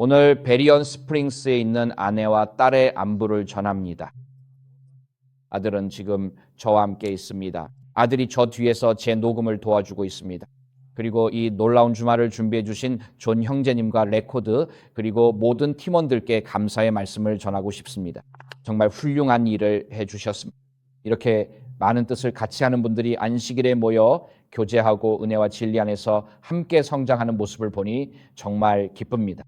오늘 베리언 스프링스에 있는 아내와 딸의 안부를 전합니다. 아들은 지금 저와 함께 있습니다. 아들이 저 뒤에서 제 녹음을 도와주고 있습니다. 그리고 이 놀라운 주말을 준비해 주신 존 형제님과 레코드 그리고 모든 팀원들께 감사의 말씀을 전하고 싶습니다. 정말 훌륭한 일을 해주셨습니다. 이렇게 많은 뜻을 같이 하는 분들이 안식일에 모여 교제하고 은혜와 진리 안에서 함께 성장하는 모습을 보니 정말 기쁩니다.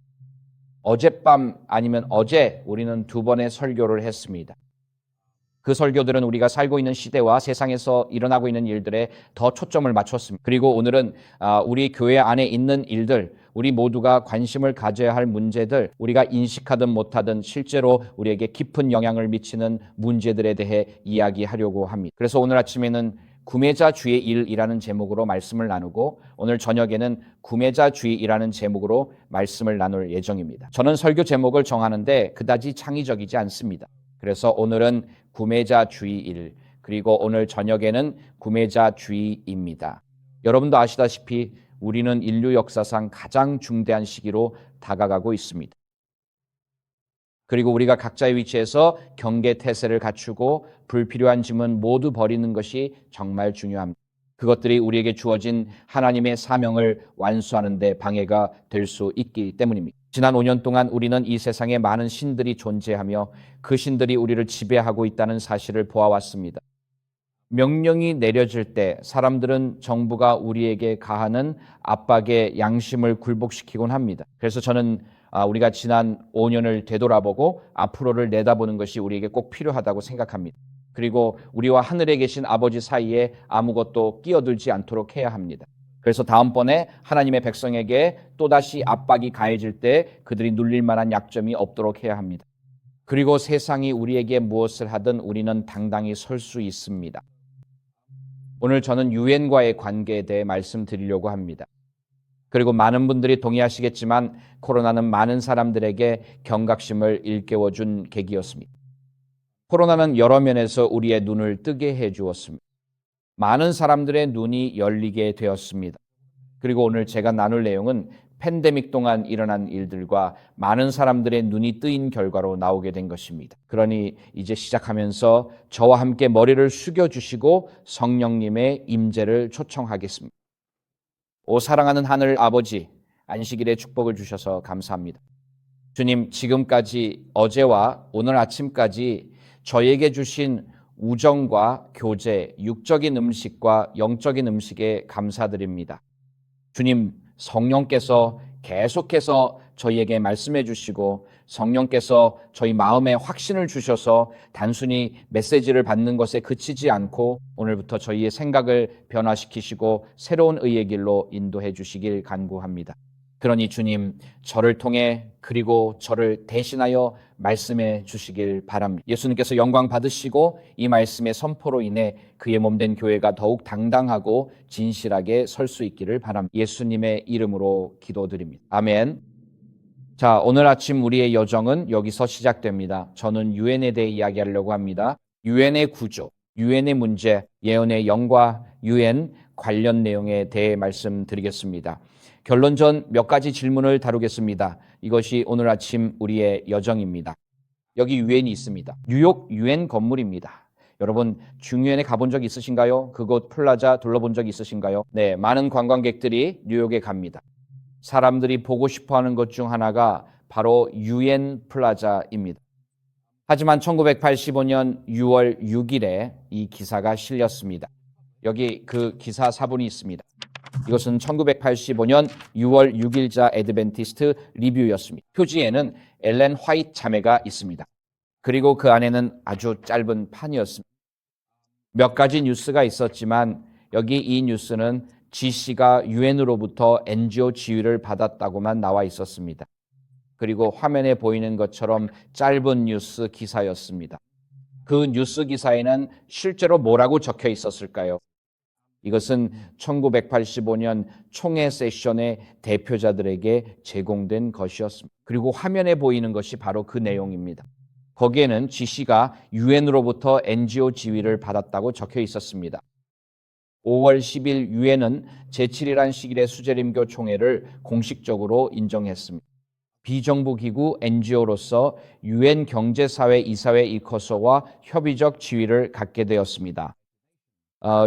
어젯밤 아니면 어제 우리는 2번의 설교를 했습니다. 그 설교들은 우리가 살고 있는 시대와 세상에서 일어나고 있는 일들에 더 초점을 맞췄습니다. 그리고 오늘은 우리 교회 안에 있는 일들, 우리 모두가 관심을 가져야 할 문제들, 우리가 인식하든 못하든 실제로 우리에게 깊은 영향을 미치는 문제들에 대해 이야기하려고 합니다. 그래서 오늘 아침에는 구매자주의 일이라는 제목으로 말씀을 나누고 오늘 저녁에는 구매자주의라는 제목으로 말씀을 나눌 예정입니다. 저는 설교 제목을 정하는데 그다지 창의적이지 않습니다. 그래서 오늘은 구매자주의 그리고 오늘 저녁에는 구매자주의입니다. 여러분도 아시다시피 우리는 인류 역사상 가장 중대한 시기로 다가가고 있습니다. 그리고 우리가 각자의 위치에서 경계태세를 갖추고 불필요한 짐은 모두 버리는 것이 정말 중요합니다. 그것들이 우리에게 주어진 하나님의 사명을 완수하는 데 방해가 될 수 있기 때문입니다. 지난 5년 동안 우리는 이 세상에 많은 신들이 존재하며 그 신들이 우리를 지배하고 있다는 사실을 보아왔습니다. 명령이 내려질 때 사람들은 정부가 우리에게 가하는 압박에 양심을 굴복시키곤 합니다. 그래서 저는 우리가 지난 5년을 되돌아보고 앞으로를 내다보는 것이 우리에게 꼭 필요하다고 생각합니다. 그리고 우리와 하늘에 계신 아버지 사이에 아무것도 끼어들지 않도록 해야 합니다. 그래서 다음번에 하나님의 백성에게 또다시 압박이 가해질 때 그들이 눌릴 만한 약점이 없도록 해야 합니다. 그리고 세상이 우리에게 무엇을 하든 우리는 당당히 설 수 있습니다. 오늘 저는 유엔과의 관계에 대해 말씀드리려고 합니다. 그리고 많은 분들이 동의하시겠지만 코로나는 많은 사람들에게 경각심을 일깨워준 계기였습니다. 코로나는 여러 면에서 우리의 눈을 뜨게 해주었습니다. 많은 사람들의 눈이 열리게 되었습니다. 그리고 오늘 제가 나눌 내용은 팬데믹 동안 일어난 일들과 많은 사람들의 눈이 뜨인 결과로 나오게 된 것입니다. 그러니 이제 시작하면서 저와 함께 머리를 숙여주시고 성령님의 임재를 초청하겠습니다. 오 사랑하는 하늘 아버지, 안식일에 축복을 주셔서 감사합니다. 주님, 지금까지 어제와 오늘 아침까지 저에게 주신 우정과 교제, 육적인 음식과 영적인 음식에 감사드립니다. 주님, 성령께서 계속해서 저희에게 말씀해 주시고 성령께서 저희 마음에 확신을 주셔서 단순히 메시지를 받는 것에 그치지 않고 오늘부터 저희의 생각을 변화시키시고 새로운 의의 길로 인도해 주시길 간구합니다. 그러니 주님, 저를 통해 그리고 저를 대신하여 말씀해 주시길 바랍니다. 예수님께서 영광 받으시고 이 말씀의 선포로 인해 그의 몸된 교회가 더욱 당당하고 진실하게 설 수 있기를 바랍니다. 예수님의 이름으로 기도드립니다. 아멘. 자, 오늘 아침 우리의 여정은 여기서 시작됩니다. 저는 유엔에 대해 이야기하려고 합니다. 유엔의 구조, 유엔의 문제, 예언의 영과 유엔 관련 내용에 대해 말씀드리겠습니다. 결론전 몇 가지 질문을 다루겠습니다. 이것이 오늘 아침 우리의 여정입니다. 여기 유엔이 있습니다. 뉴욕 유엔 건물입니다. 여러분 중유엔에 가본 적 있으신가요? 그곳 플라자 둘러본 적 있으신가요? 네, 많은 관광객들이 뉴욕에 갑니다. 사람들이 보고 싶어하는 것 중 하나가 바로 유엔 플라자입니다. 하지만 1985년 6월 6일에 이 기사가 실렸습니다. 여기 그 기사 사본이 있습니다. 이것은 1985년 6월 6일자 애드벤티스트 리뷰였습니다. 표지에는 엘렌 화이트 자매가 있습니다. 그리고 그 안에는 아주 짧은 판이었습니다. 몇 가지 뉴스가 있었지만 여기 이 뉴스는 GC가 유엔으로부터 NGO 지위를 받았다고만 나와 있었습니다. 그리고 화면에 보이는 것처럼 짧은 뉴스 기사였습니다. 그 뉴스 기사에는 실제로 뭐라고 적혀 있었을까요? 이것은 1985년 총회 세션의 대표자들에게 제공된 것이었습니다. 그리고 화면에 보이는 것이 바로 그 내용입니다. 거기에는 GC가 유엔으로부터 NGO 지위를 받았다고 적혀 있었습니다. 5월 10일 유엔은 제7일한 시길의 수재림교 총회를 공식적으로 인정했습니다. 비정부 기구 NGO로서 유엔 경제사회 이사회 이코소크와 협의적 지위를 갖게 되었습니다.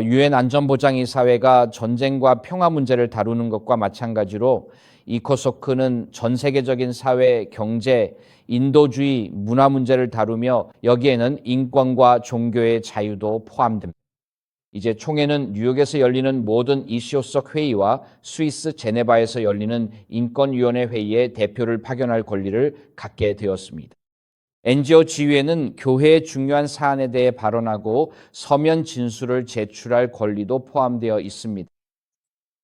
유엔 안전보장이사회가 전쟁과 평화 문제를 다루는 것과 마찬가지로 이코소크는 전 세계적인 사회, 경제, 인도주의, 문화 문제를 다루며 여기에는 인권과 종교의 자유도 포함됩니다. 이제 총회는 뉴욕에서 열리는 모든 이슈석 회의와 스위스 제네바에서 열리는 인권위원회 회의에 대표를 파견할 권리를 갖게 되었습니다. NGO 지휘에는 교회의 중요한 사안에 대해 발언하고 서면 진술을 제출할 권리도 포함되어 있습니다.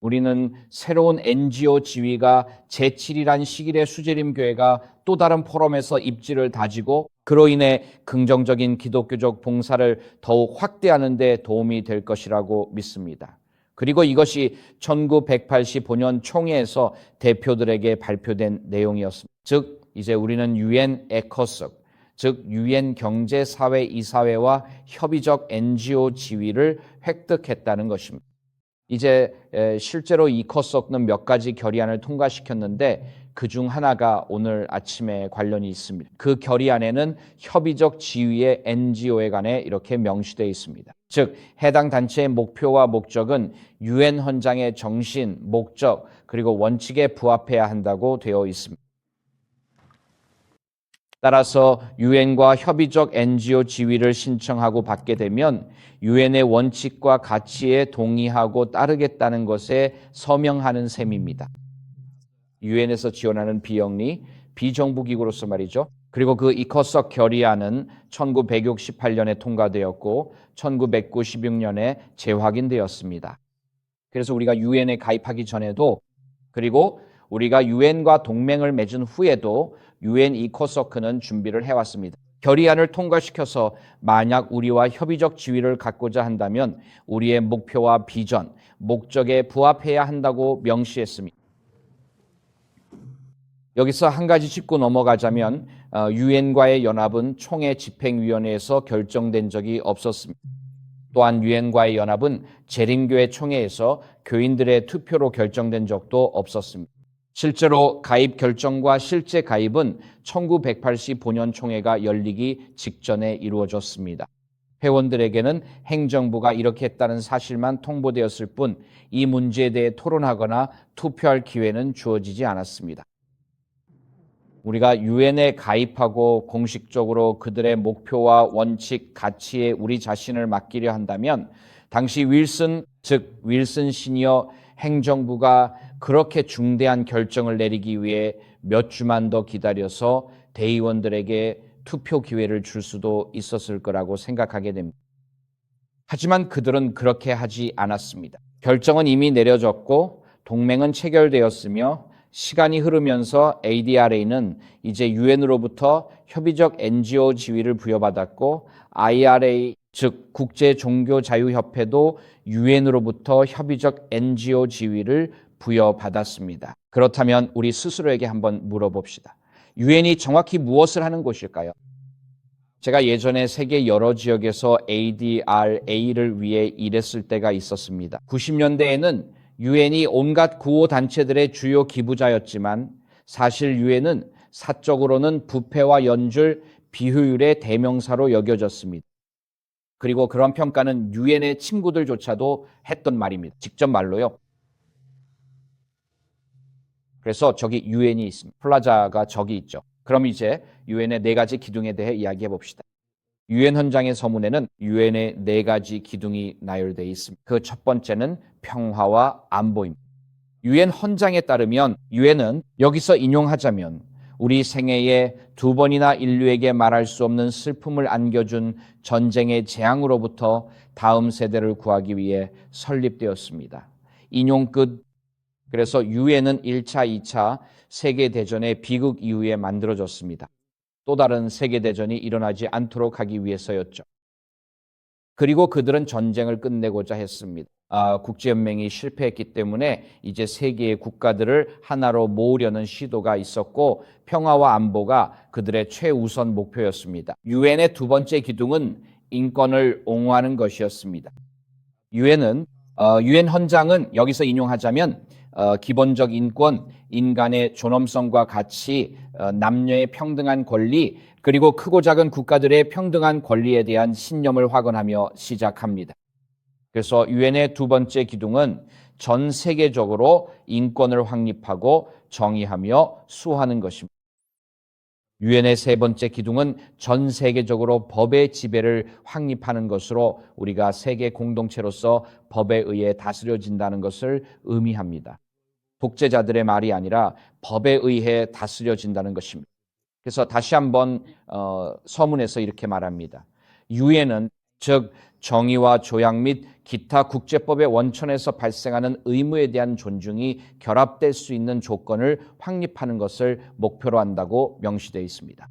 우리는 새로운 NGO 지휘가 제7이란 시길의 수재림 교회가 또 다른 포럼에서 입지를 다지고 그로 인해 긍정적인 기독교적 봉사를 더욱 확대하는 데 도움이 될 것이라고 믿습니다. 그리고 이것이 1985년 총회에서 대표들에게 발표된 내용이었습니다. 즉 이제 우리는 유엔 에코소크, 즉 유엔 경제사회 이사회와 협의적 NGO 지위를 획득했다는 것입니다. 이제 실제로 이코소크는 몇 가지 결의안을 통과시켰는데 그중 하나가 오늘 아침에 관련이 있습니다. 그 결의안에는 협의적 지위의 NGO에 관해 이렇게 명시되어 있습니다. 즉 해당 단체의 목표와 목적은 유엔 헌장의 정신, 목적 그리고 원칙에 부합해야 한다고 되어 있습니다. 따라서 유엔과 협의적 NGO 지위를 신청하고 받게 되면 유엔의 원칙과 가치에 동의하고 따르겠다는 것에 서명하는 셈입니다. 유엔에서 지원하는 비영리, 비정부 기구로서 말이죠. 그리고 그 이코소크 결의안은 1968년에 통과되었고 1996년에 재확인되었습니다. 그래서 우리가 유엔에 가입하기 전에도 그리고 우리가 유엔과 동맹을 맺은 후에도 유엔 이코소크는 준비를 해왔습니다. 결의안을 통과시켜서 만약 우리와 협의적 지위를 갖고자 한다면 우리의 목표와 비전, 목적에 부합해야 한다고 명시했습니다. 여기서 한 가지 짚고 넘어가자면 유엔과의 연합은 총회 집행위원회에서 결정된 적이 없었습니다. 또한 유엔과의 연합은 재림교회 총회에서 교인들의 투표로 결정된 적도 없었습니다. 실제로 가입 결정과 실제 가입은 1985년 총회가 열리기 직전에 이루어졌습니다. 회원들에게는 행정부가 이렇게 했다는 사실만 통보되었을 뿐 이 문제에 대해 토론하거나 투표할 기회는 주어지지 않았습니다. 우리가 유엔에 가입하고 공식적으로 그들의 목표와 원칙, 가치에 우리 자신을 맡기려 한다면 당시 윌슨 시니어 행정부가 그렇게 중대한 결정을 내리기 위해 몇 주만 더 기다려서 대의원들에게 투표 기회를 줄 수도 있었을 거라고 생각하게 됩니다. 하지만 그들은 그렇게 하지 않았습니다. 결정은 이미 내려졌고 동맹은 체결되었으며 시간이 흐르면서 ADRA는 이제 유엔으로부터 협의적 NGO 지위를 부여받았고 IRA 즉 국제종교자유협회도 유엔으로부터 협의적 NGO 지위를 부여받았습니다. 그렇다면 우리 스스로에게 한번 물어봅시다. 유엔이 정확히 무엇을 하는 곳일까요? 제가 예전에 세계 여러 지역에서 ADRA를 위해 일했을 때가 있었습니다. 90년대에는 유엔이 온갖 구호단체들의 주요 기부자였지만 사실 유엔은 사적으로는 부패와 연줄, 비효율의 대명사로 여겨졌습니다. 그리고 그런 평가는 유엔의 친구들조차도 했던 말입니다. 직접 말로요. 그래서 저기 유엔이 있습니다. 플라자가 저기 있죠. 그럼 이제 유엔의 4가지 기둥에 대해 이야기해 봅시다. 유엔 헌장의 서문에는 유엔의 4가지 기둥이 나열되어 있습니다. 그 첫 번째는 평화와 안보입니다. 유엔 헌장에 따르면 유엔은 여기서 인용하자면 우리 생애에 2번이나 인류에게 말할 수 없는 슬픔을 안겨준 전쟁의 재앙으로부터 다음 세대를 구하기 위해 설립되었습니다. 인용 끝. 그래서 유엔은 1차, 2차 세계대전의 비극 이후에 만들어졌습니다. 또 다른 세계대전이 일어나지 않도록 하기 위해서였죠. 그리고 그들은 전쟁을 끝내고자 했습니다. 국제연맹이 실패했기 때문에 이제 세계의 국가들을 하나로 모으려는 시도가 있었고 평화와 안보가 그들의 최우선 목표였습니다. 유엔의 2번째 기둥은 인권을 옹호하는 것이었습니다. 유엔 헌장은 여기서 인용하자면 기본적 인권, 인간의 존엄성과 가치, 남녀의 평등한 권리, 그리고 크고 작은 국가들의 평등한 권리에 대한 신념을 확언하며 시작합니다. 그래서 유엔의 두 번째 기둥은 전 세계적으로 인권을 확립하고 정의하며 수호하는 것입니다. 유엔의 세 번째 기둥은 전 세계적으로 법의 지배를 확립하는 것으로 우리가 세계 공동체로서 법에 의해 다스려진다는 것을 의미합니다. 독재자들의 말이 아니라 법에 의해 다스려진다는 것입니다. 그래서 다시 한번 서문에서 이렇게 말합니다. 유엔은 즉 정의와 조약 및 기타 국제법의 원천에서 발생하는 의무에 대한 존중이 결합될 수 있는 조건을 확립하는 것을 목표로 한다고 명시되어 있습니다.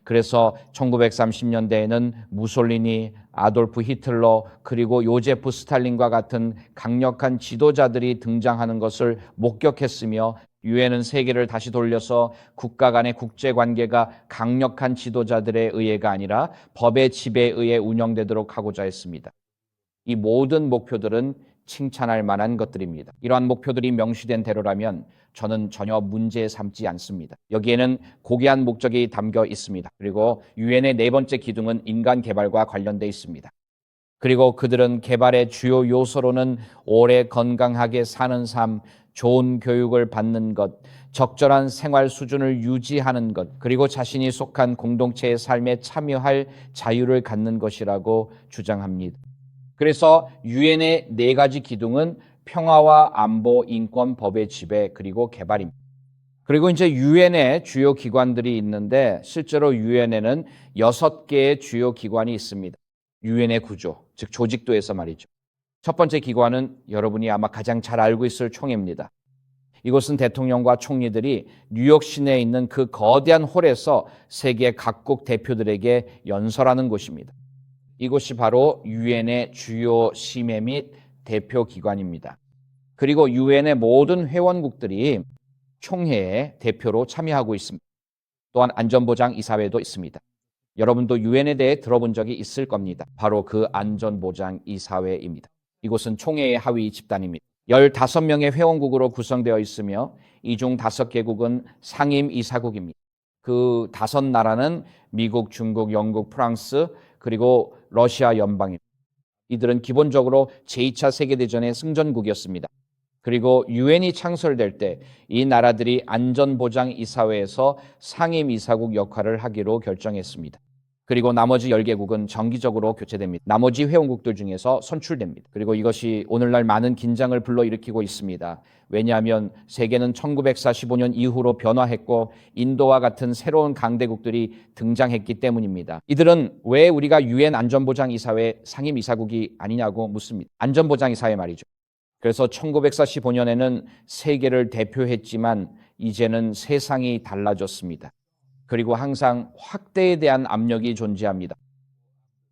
그래서 1930년대에는 무솔리니, 아돌프 히틀러, 그리고 요제프 스탈린과 같은 강력한 지도자들이 등장하는 것을 목격했으며 유엔은 세계를 다시 돌려서 국가 간의 국제관계가 강력한 지도자들에 의해가 아니라 법의 지배에 의해 운영되도록 하고자 했습니다. 이 모든 목표들은 칭찬할 만한 것들입니다. 이러한 목표들이 명시된 대로라면 저는 전혀 문제 삼지 않습니다. 여기에는 고귀한 목적이 담겨 있습니다. 그리고 유엔의 네 번째 기둥은 인간 개발과 관련되어 있습니다. 그리고 그들은 개발의 주요 요소로는 오래 건강하게 사는 삶, 좋은 교육을 받는 것, 적절한 생활 수준을 유지하는 것, 그리고 자신이 속한 공동체의 삶에 참여할 자유를 갖는 것이라고 주장합니다. 그래서 유엔의 네 가지 기둥은 평화와 안보, 인권, 법의 지배, 그리고 개발입니다. 그리고 이제 유엔의 주요 기관들이 있는데 실제로 유엔에는 6개의 주요 기관이 있습니다. 유엔의 구조, 즉 조직도에서 말이죠. 첫 번째 기관은 여러분이 아마 가장 잘 알고 있을 총회입니다. 이곳은 대통령과 총리들이 뉴욕 시내에 있는 그 거대한 홀에서 세계 각국 대표들에게 연설하는 곳입니다. 이곳이 바로 유엔의 주요 심의 및 대표 기관입니다. 그리고 유엔의 모든 회원국들이 총회에 대표로 참여하고 있습니다. 또한 안전보장이사회도 있습니다. 여러분도 유엔에 대해 들어본 적이 있을 겁니다. 바로 그 안전보장이사회입니다. 이곳은 총회의 하위 집단입니다. 15명의 회원국으로 구성되어 있으며 이 중 5개국은 상임이사국입니다. 그 5나라는 미국, 중국, 영국, 프랑스, 그리고 러시아 연방입니다. 이들은 기본적으로 제2차 세계대전의 승전국이었습니다. 그리고 유엔이 창설될 때 이 나라들이 안전보장이사회에서 상임이사국 역할을 하기로 결정했습니다. 그리고 나머지 10개국은 정기적으로 교체됩니다. 나머지 회원국들 중에서 선출됩니다. 그리고 이것이 오늘날 많은 긴장을 불러일으키고 있습니다. 왜냐하면 세계는 1945년 이후로 변화했고 인도와 같은 새로운 강대국들이 등장했기 때문입니다. 이들은 왜 우리가 유엔 안전보장이사회 상임이사국이 아니냐고 묻습니다. 안전보장이사회 말이죠. 그래서 1945년에는 세계를 대표했지만 이제는 세상이 달라졌습니다. 그리고 항상 확대에 대한 압력이 존재합니다.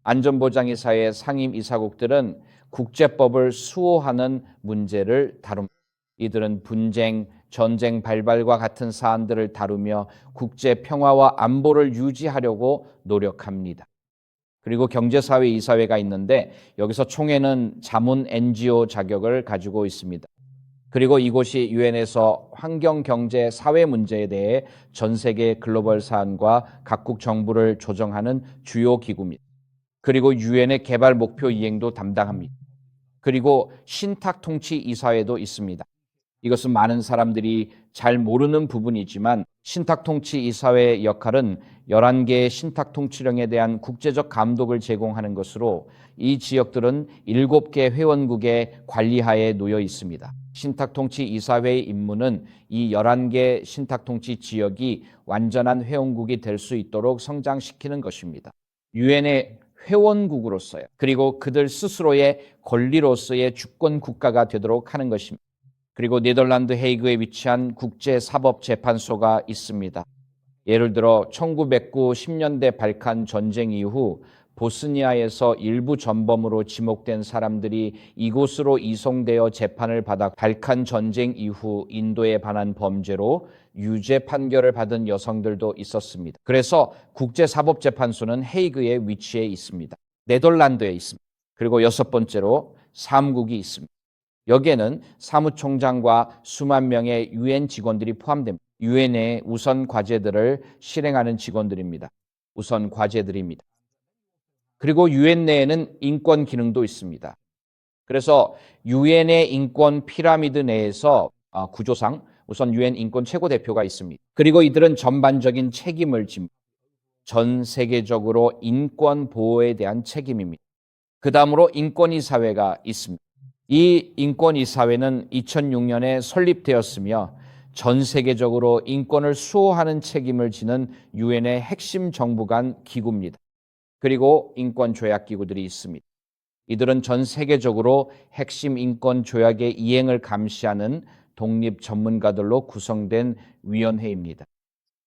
안전보장이사회 상임이사국들은 국제법을 수호하는 문제를 다룹니다. 이들은 분쟁, 전쟁 발발과 같은 사안들을 다루며 국제 평화와 안보를 유지하려고 노력합니다. 그리고 경제사회이사회가 있는데 여기서 총회는 자문 NGO 자격을 가지고 있습니다. 그리고 이곳이 유엔에서 환경, 경제, 사회 문제에 대해 전 세계 글로벌 사안과 각국 정부를 조정하는 주요 기구입니다. 그리고 유엔의 개발 목표 이행도 담당합니다. 그리고 신탁통치이사회도 있습니다. 이것은 많은 사람들이 잘 모르는 부분이지만 신탁통치이사회의 역할은 11개의 신탁통치령에 대한 국제적 감독을 제공하는 것으로 이 지역들은 7개 회원국의 관리하에 놓여 있습니다. 신탁통치이사회의 임무는 이 11개 신탁통치 지역이 완전한 회원국이 될 수 있도록 성장시키는 것입니다. 유엔의 회원국으로서요. 그리고 그들 스스로의 권리로서의 주권 국가가 되도록 하는 것입니다. 그리고 네덜란드 헤이그에 위치한 국제사법재판소가 있습니다. 예를 들어 1990년대 발칸 전쟁 이후 보스니아에서 일부 전범으로 지목된 사람들이 이곳으로 이송되어 재판을 받아 발칸 전쟁 이후 인도에 관한 범죄로 유죄 판결을 받은 여성들도 있었습니다. 그래서 국제사법재판소는 헤이그에 위치해 있습니다. 네덜란드에 있습니다. 그리고 6번째로 3국이 있습니다. 여기에는 사무총장과 수만 명의 유엔 직원들이 포함됩니다. 유엔의 우선 과제들을 실행하는 직원들입니다. 우선 과제들입니다. 그리고 유엔 내에는 인권 기능도 있습니다. 그래서 유엔의 인권 피라미드 내에서 구조상 우선 유엔 인권 최고 대표가 있습니다. 그리고 이들은 전반적인 책임을 집니다. 전 세계적으로 인권 보호에 대한 책임입니다. 그 다음으로 인권이사회가 있습니다. 이 인권이사회는 2006년에 설립되었으며 전 세계적으로 인권을 수호하는 책임을 지는 유엔의 핵심 정부 간 기구입니다. 그리고 인권 조약 기구들이 있습니다. 이들은 전 세계적으로 핵심 인권 조약의 이행을 감시하는 독립 전문가들로 구성된 위원회입니다.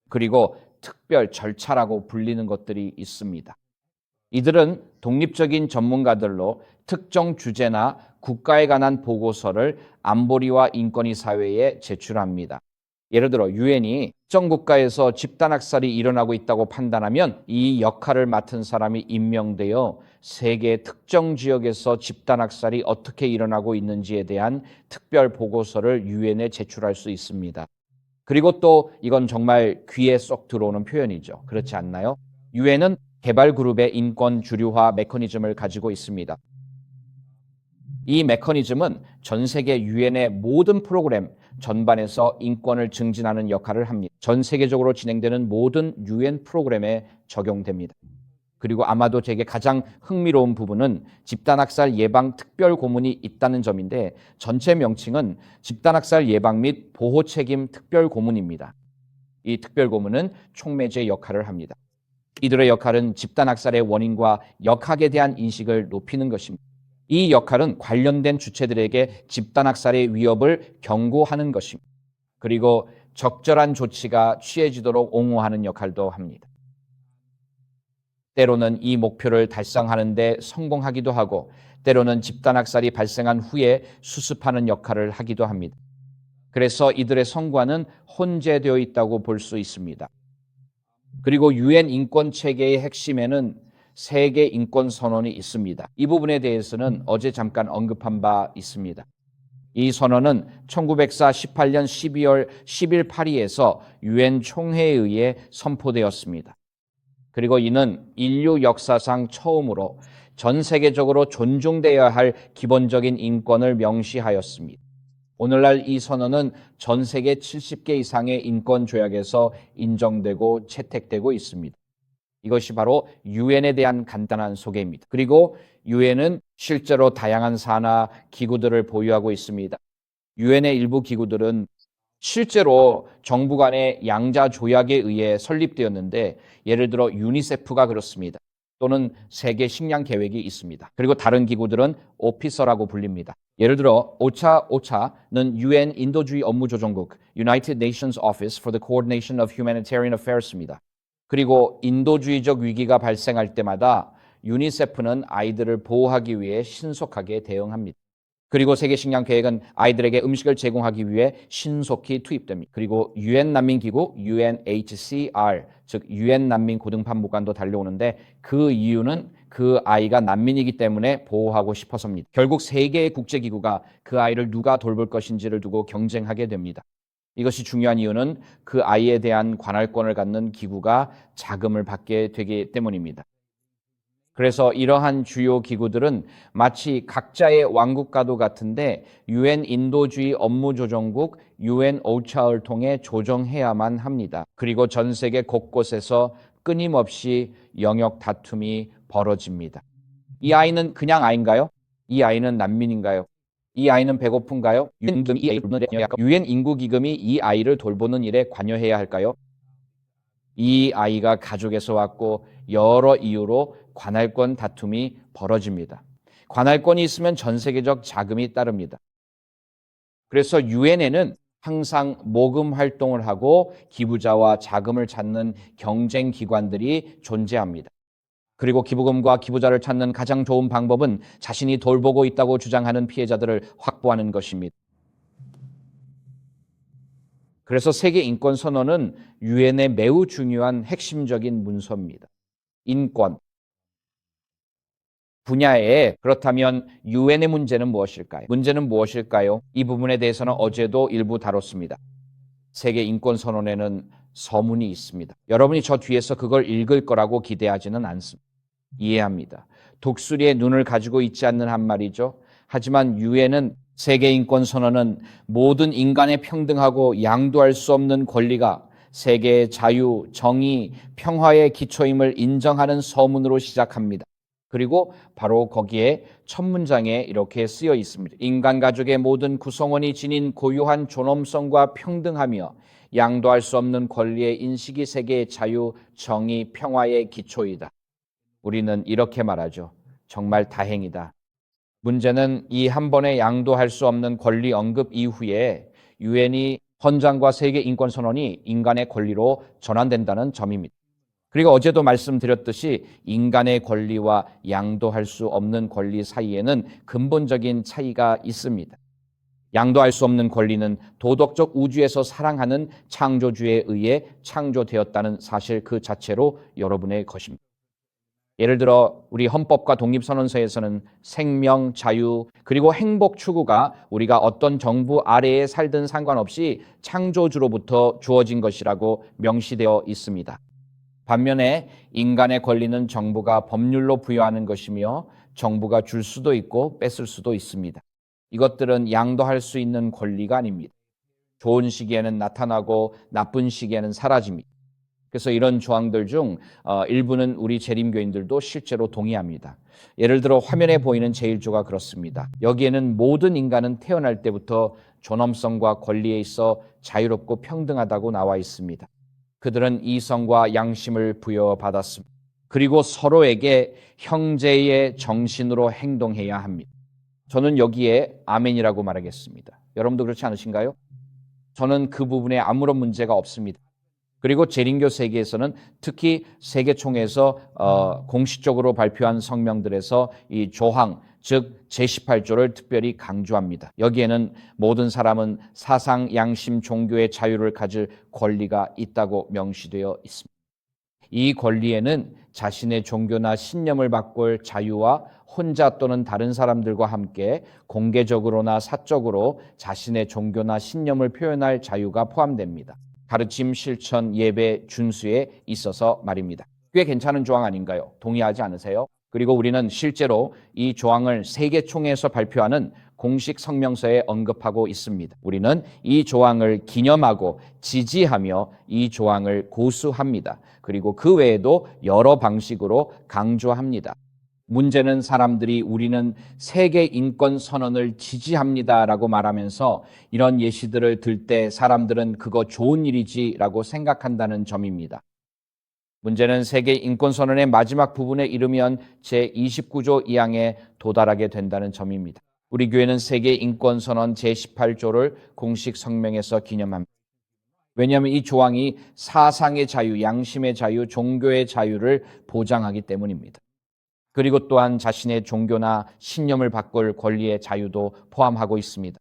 그리고 특별 절차라고 불리는 것들이 있습니다. 이들은 독립적인 전문가들로 특정 주제나 국가에 관한 보고서를 안보리와 인권위 사회에 제출합니다. 예를 들어 유엔이 특정 국가에서 집단학살이 일어나고 있다고 판단하면 이 역할을 맡은 사람이 임명되어 세계 특정 지역에서 집단학살이 어떻게 일어나고 있는지에 대한 특별 보고서를 유엔에 제출할 수 있습니다. 그리고 또 이건 정말 귀에 쏙 들어오는 표현이죠. 그렇지 않나요? 유엔은 개발그룹의 인권 주류화 메커니즘을 가지고 있습니다. 이 메커니즘은 전 세계 유엔의 모든 프로그램 전반에서 인권을 증진하는 역할을 합니다. 전 세계적으로 진행되는 모든 유엔 프로그램에 적용됩니다. 그리고 아마도 제게 가장 흥미로운 부분은 집단학살 예방 특별고문이 있다는 점인데 전체 명칭은 집단학살 예방 및 보호 책임 특별고문입니다. 이 특별고문은 촉매제 역할을 합니다. 이들의 역할은 집단학살의 원인과 역학에 대한 인식을 높이는 것입니다. 이 역할은 관련된 주체들에게 집단학살의 위협을 경고하는 것입니다. 그리고 적절한 조치가 취해지도록 옹호하는 역할도 합니다. 때로는 이 목표를 달성하는 데 성공하기도 하고 때로는 집단학살이 발생한 후에 수습하는 역할을 하기도 합니다. 그래서 이들의 성과는 혼재되어 있다고 볼 수 있습니다. 그리고 유엔 인권 체계의 핵심에는 세계 인권 선언이 있습니다. 이 부분에 대해서는 어제 잠깐 언급한 바 있습니다. 이 선언은 1918년 12월 10일 파리에서 유엔 총회에 의해 선포되었습니다. 그리고 이는 인류 역사상 처음으로 전 세계적으로 존중되어야 할 기본적인 인권을 명시하였습니다. 오늘날 이 선언은 전 세계 70개 이상의 인권 조약에서 인정되고 채택되고 있습니다. 이것이 바로 유엔에 대한 간단한 소개입니다. 그리고 유엔은 실제로 다양한 산하 기구들을 보유하고 있습니다. 유엔의 일부 기구들은 실제로 정부 간의 양자 조약에 의해 설립되었는데 예를 들어 유니세프가 그렇습니다. 또는 세계 식량 계획이 있습니다. 그리고 다른 기구들은 오피서라고 불립니다. 예를 들어 오차는 유엔 인도주의 업무조정국 United Nations Office for the Coordination of Humanitarian Affairs입니다. 그리고 인도주의적 위기가 발생할 때마다 유니세프는 아이들을 보호하기 위해 신속하게 대응합니다. 그리고 세계식량계획은 아이들에게 음식을 제공하기 위해 신속히 투입됩니다. 그리고 유엔 난민기구 UNHCR, 즉 유엔 난민 고등판무관도 달려오는데 그 이유는 그 아이가 난민이기 때문에 보호하고 싶어서입니다. 결국 세 개의 국제기구가 그 아이를 누가 돌볼 것인지를 두고 경쟁하게 됩니다. 이것이 중요한 이유는 그 아이에 대한 관할권을 갖는 기구가 자금을 받게 되기 때문입니다. 그래서 이러한 주요 기구들은 마치 각자의 왕국과도 같은데 유엔 인도주의 업무조정국 UN OCHA를 통해 조정해야만 합니다. 그리고 전 세계 곳곳에서 끊임없이 영역 다툼이 벌어집니다. 이 아이는 그냥 아이인가요? 이 아이는 난민인가요? 이 아이는 배고픈가요? 유엔 인구기금이 이 아이를 돌보는 일에 관여해야 할까요? 이 아이가 가족에서 왔고 여러 이유로 관할권 다툼이 벌어집니다. 관할권이 있으면 전 세계적 자금이 따릅니다. 그래서 유엔에는 항상 모금 활동을 하고 기부자와 자금을 찾는 경쟁 기관들이 존재합니다. 그리고 기부금과 기부자를 찾는 가장 좋은 방법은 자신이 돌보고 있다고 주장하는 피해자들을 확보하는 것입니다. 그래서 세계 인권 선언은 유엔의 매우 중요한 핵심적인 문서입니다. 인권, 분야에 그렇다면 유엔의 문제는 무엇일까요? 문제는 무엇일까요? 이 부분에 대해서는 어제도 일부 다뤘습니다. 세계 인권 선언에는 서문이 있습니다. 여러분이 저 뒤에서 그걸 읽을 거라고 기대하지는 않습니다. 이해합니다. 독수리의 눈을 가지고 있지 않는 한 말이죠. 하지만 유엔은 세계 인권 선언은 모든 인간의 평등하고 양도할 수 없는 권리가 세계의 자유, 정의, 평화의 기초임을 인정하는 서문으로 시작합니다. 그리고 바로 거기에 첫 문장에 이렇게 쓰여 있습니다. 인간 가족의 모든 구성원이 지닌 고유한 존엄성과 평등하며 양도할 수 없는 권리의 인식이 세계의 자유, 정의, 평화의 기초이다. 우리는 이렇게 말하죠. 정말 다행이다. 문제는 이 한 번에 양도할 수 없는 권리 언급 이후에 유엔이 헌장과 세계 인권 선언이 인간의 권리로 전환된다는 점입니다. 그리고 어제도 말씀드렸듯이 인간의 권리와 양도할 수 없는 권리 사이에는 근본적인 차이가 있습니다. 양도할 수 없는 권리는 도덕적 우주에서 사랑하는 창조주에 의해 창조되었다는 사실 그 자체로 여러분의 것입니다. 예를 들어 우리 헌법과 독립선언서에서는 생명, 자유, 그리고 행복 추구가 우리가 어떤 정부 아래에 살든 상관없이 창조주로부터 주어진 것이라고 명시되어 있습니다. 반면에 인간의 권리는 정부가 법률로 부여하는 것이며 정부가 줄 수도 있고 뺏을 수도 있습니다. 이것들은 양도할 수 있는 권리가 아닙니다. 좋은 시기에는 나타나고 나쁜 시기에는 사라집니다. 그래서 이런 조항들 중 일부는 우리 재림교인들도 실제로 동의합니다. 예를 들어 화면에 보이는 제1조가 그렇습니다. 여기에는 모든 인간은 태어날 때부터 존엄성과 권리에 있어 자유롭고 평등하다고 나와 있습니다. 그들은 이성과 양심을 부여받았습니다. 그리고 서로에게 형제의 정신으로 행동해야 합니다. 저는 여기에 아멘이라고 말하겠습니다. 여러분도 그렇지 않으신가요? 저는 그 부분에 아무런 문제가 없습니다. 그리고 재림교 세계에서는 특히 세계총회에서 공식적으로 발표한 성명들에서 이 조항, 즉 제18조를 특별히 강조합니다. 여기에는 모든 사람은 사상, 양심, 종교의 자유를 가질 권리가 있다고 명시되어 있습니다. 이 권리에는 자신의 종교나 신념을 바꿀 자유와 혼자 또는 다른 사람들과 함께 공개적으로나 사적으로 자신의 종교나 신념을 표현할 자유가 포함됩니다. 가르침, 실천, 예배, 준수에 있어서 말입니다. 꽤 괜찮은 조항 아닌가요? 동의하지 않으세요? 그리고 우리는 실제로 이 조항을 세계총회에서 발표하는 공식 성명서에 언급하고 있습니다. 우리는 이 조항을 기념하고 지지하며 이 조항을 고수합니다. 그리고 그 외에도 여러 방식으로 강조합니다. 문제는 사람들이 우리는 세계 인권 선언을 지지합니다라고 말하면서 이런 예시들을 들 때 사람들은 그거 좋은 일이지라고 생각한다는 점입니다. 문제는 세계 인권 선언의 마지막 부분에 이르면 제29조 2항에 도달하게 된다는 점입니다. 우리 교회는 세계 인권 선언 제18조를 공식 성명에서 기념합니다. 왜냐하면 이 조항이 사상의 자유, 양심의 자유, 종교의 자유를 보장하기 때문입니다. 그리고 또한 자신의 종교나 신념을 바꿀 권리의 자유도 포함하고 있습니다.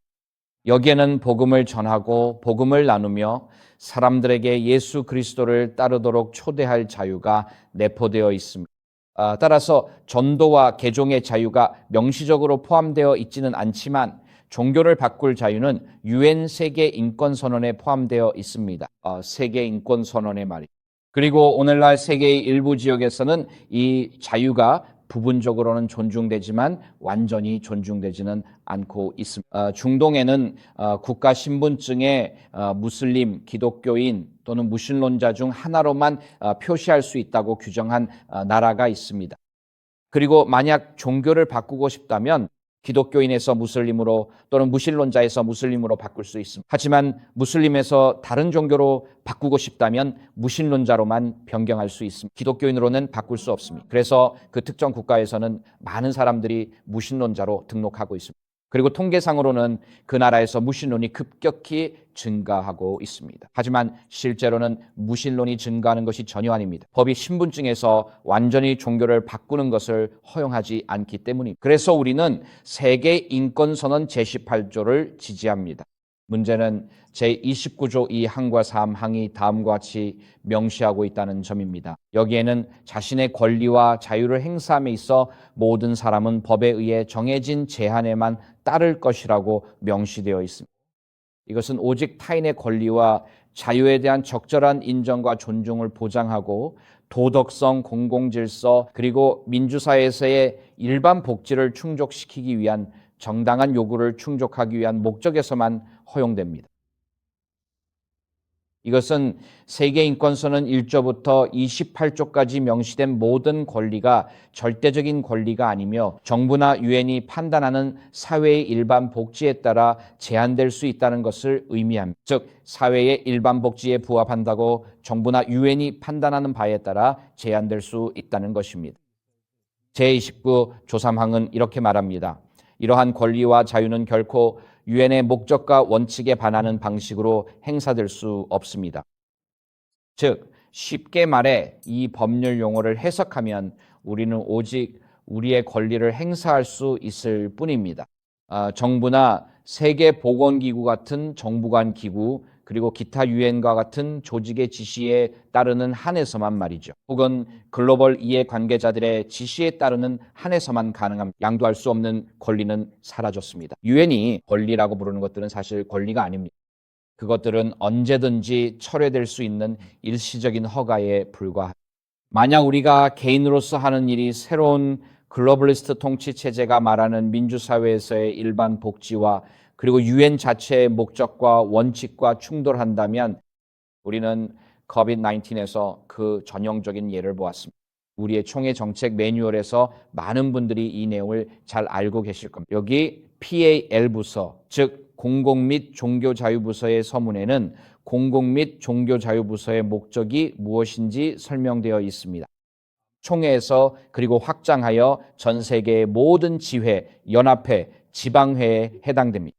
여기에는 복음을 전하고 복음을 나누며 사람들에게 예수 그리스도를 따르도록 초대할 자유가 내포되어 있습니다. 따라서 전도와 개종의 자유가 명시적으로 포함되어 있지는 않지만 종교를 바꿀 자유는 유엔 세계 인권 선언에 포함되어 있습니다. 세계 인권 선언의 말이. 그리고 오늘날 세계의 일부 지역에서는 이 자유가 부분적으로는 존중되지만 완전히 존중되지는 않고 있습니다. 중동에는 국가 신분증에 무슬림, 기독교인 또는 무신론자 중 하나로만 표시할 수 있다고 규정한 나라가 있습니다. 그리고 만약 종교를 바꾸고 싶다면 기독교인에서 무슬림으로 또는 무신론자에서 무슬림으로 바꿀 수 있습니다. 하지만 무슬림에서 다른 종교로 바꾸고 싶다면 무신론자로만 변경할 수 있습니다. 기독교인으로는 바꿀 수 없습니다. 그래서 그 특정 국가에서는 많은 사람들이 무신론자로 등록하고 있습니다. 그리고 통계상으로는 그 나라에서 무신론이 급격히 증가하고 있습니다. 하지만 실제로는 무신론이 증가하는 것이 전혀 아닙니다. 법이 신분증에서 완전히 종교를 바꾸는 것을 허용하지 않기 때문입니다. 그래서 우리는 세계 인권선언 제18조를 지지합니다. 문제는 제29조 2항과 3항이 다음과 같이 명시하고 있다는 점입니다. 여기에는 자신의 권리와 자유를 행사함에 있어 모든 사람은 법에 의해 정해진 제한에만 따를 것이라고 명시되어 있습니다. 이것은 오직 타인의 권리와 자유에 대한 적절한 인정과 존중을 보장하고 도덕성, 공공질서, 그리고 민주사회에서의 일반 복지를 충족시키기 위한 정당한 요구를 충족하기 위한 목적에서만 허용됩니다. 이것은 세계인권선언 1조부터 28조까지 명시된 모든 권리가 절대적인 권리가 아니며 정부나 유엔이 판단하는 사회의 일반 복지에 따라 제한될 수 있다는 것을 의미합니다. 즉, 사회의 일반 복지에 부합한다고 정부나 유엔이 판단하는 바에 따라 제한될 수 있다는 것입니다. 제29 조3항은 이렇게 말합니다. 이러한 권리와 자유는 결코 유엔의 목적과 원칙에 반하는 방식으로 행사될 수 없습니다. 즉, 쉽게 말해 이 법률 용어를 해석하면 우리는 오직 우리의 권리를 행사할 수 있을 뿐입니다. 정부나 세계보건기구 같은 정부간 기구, 그리고 기타 유엔과 같은 조직의 지시에 따르는 한에서만 말이죠. 혹은 글로벌 이해관계자들의 지시에 따르는 한에서만 가능합니다. 양도할 수 없는 권리는 사라졌습니다. 유엔이 권리라고 부르는 것들은 사실 권리가 아닙니다. 그것들은 언제든지 철회될 수 있는 일시적인 허가에 불과합니다. 만약 우리가 개인으로서 하는 일이 새로운 글로벌리스트 통치 체제가 말하는 민주사회에서의 일반 복지와 그리고 유엔 자체의 목적과 원칙과 충돌한다면 우리는 COVID-19에서 그 전형적인 예를 보았습니다. 우리의 총회 정책 매뉴얼에서 많은 분들이 이 내용을 잘 알고 계실 겁니다. 여기 PAL 부서, 즉 공공 및 종교자유부서의 서문에는 공공 및 종교자유부서의 목적이 무엇인지 설명되어 있습니다. 총회에서 그리고 확장하여 전 세계의 모든 지회, 연합회, 지방회에 해당됩니다.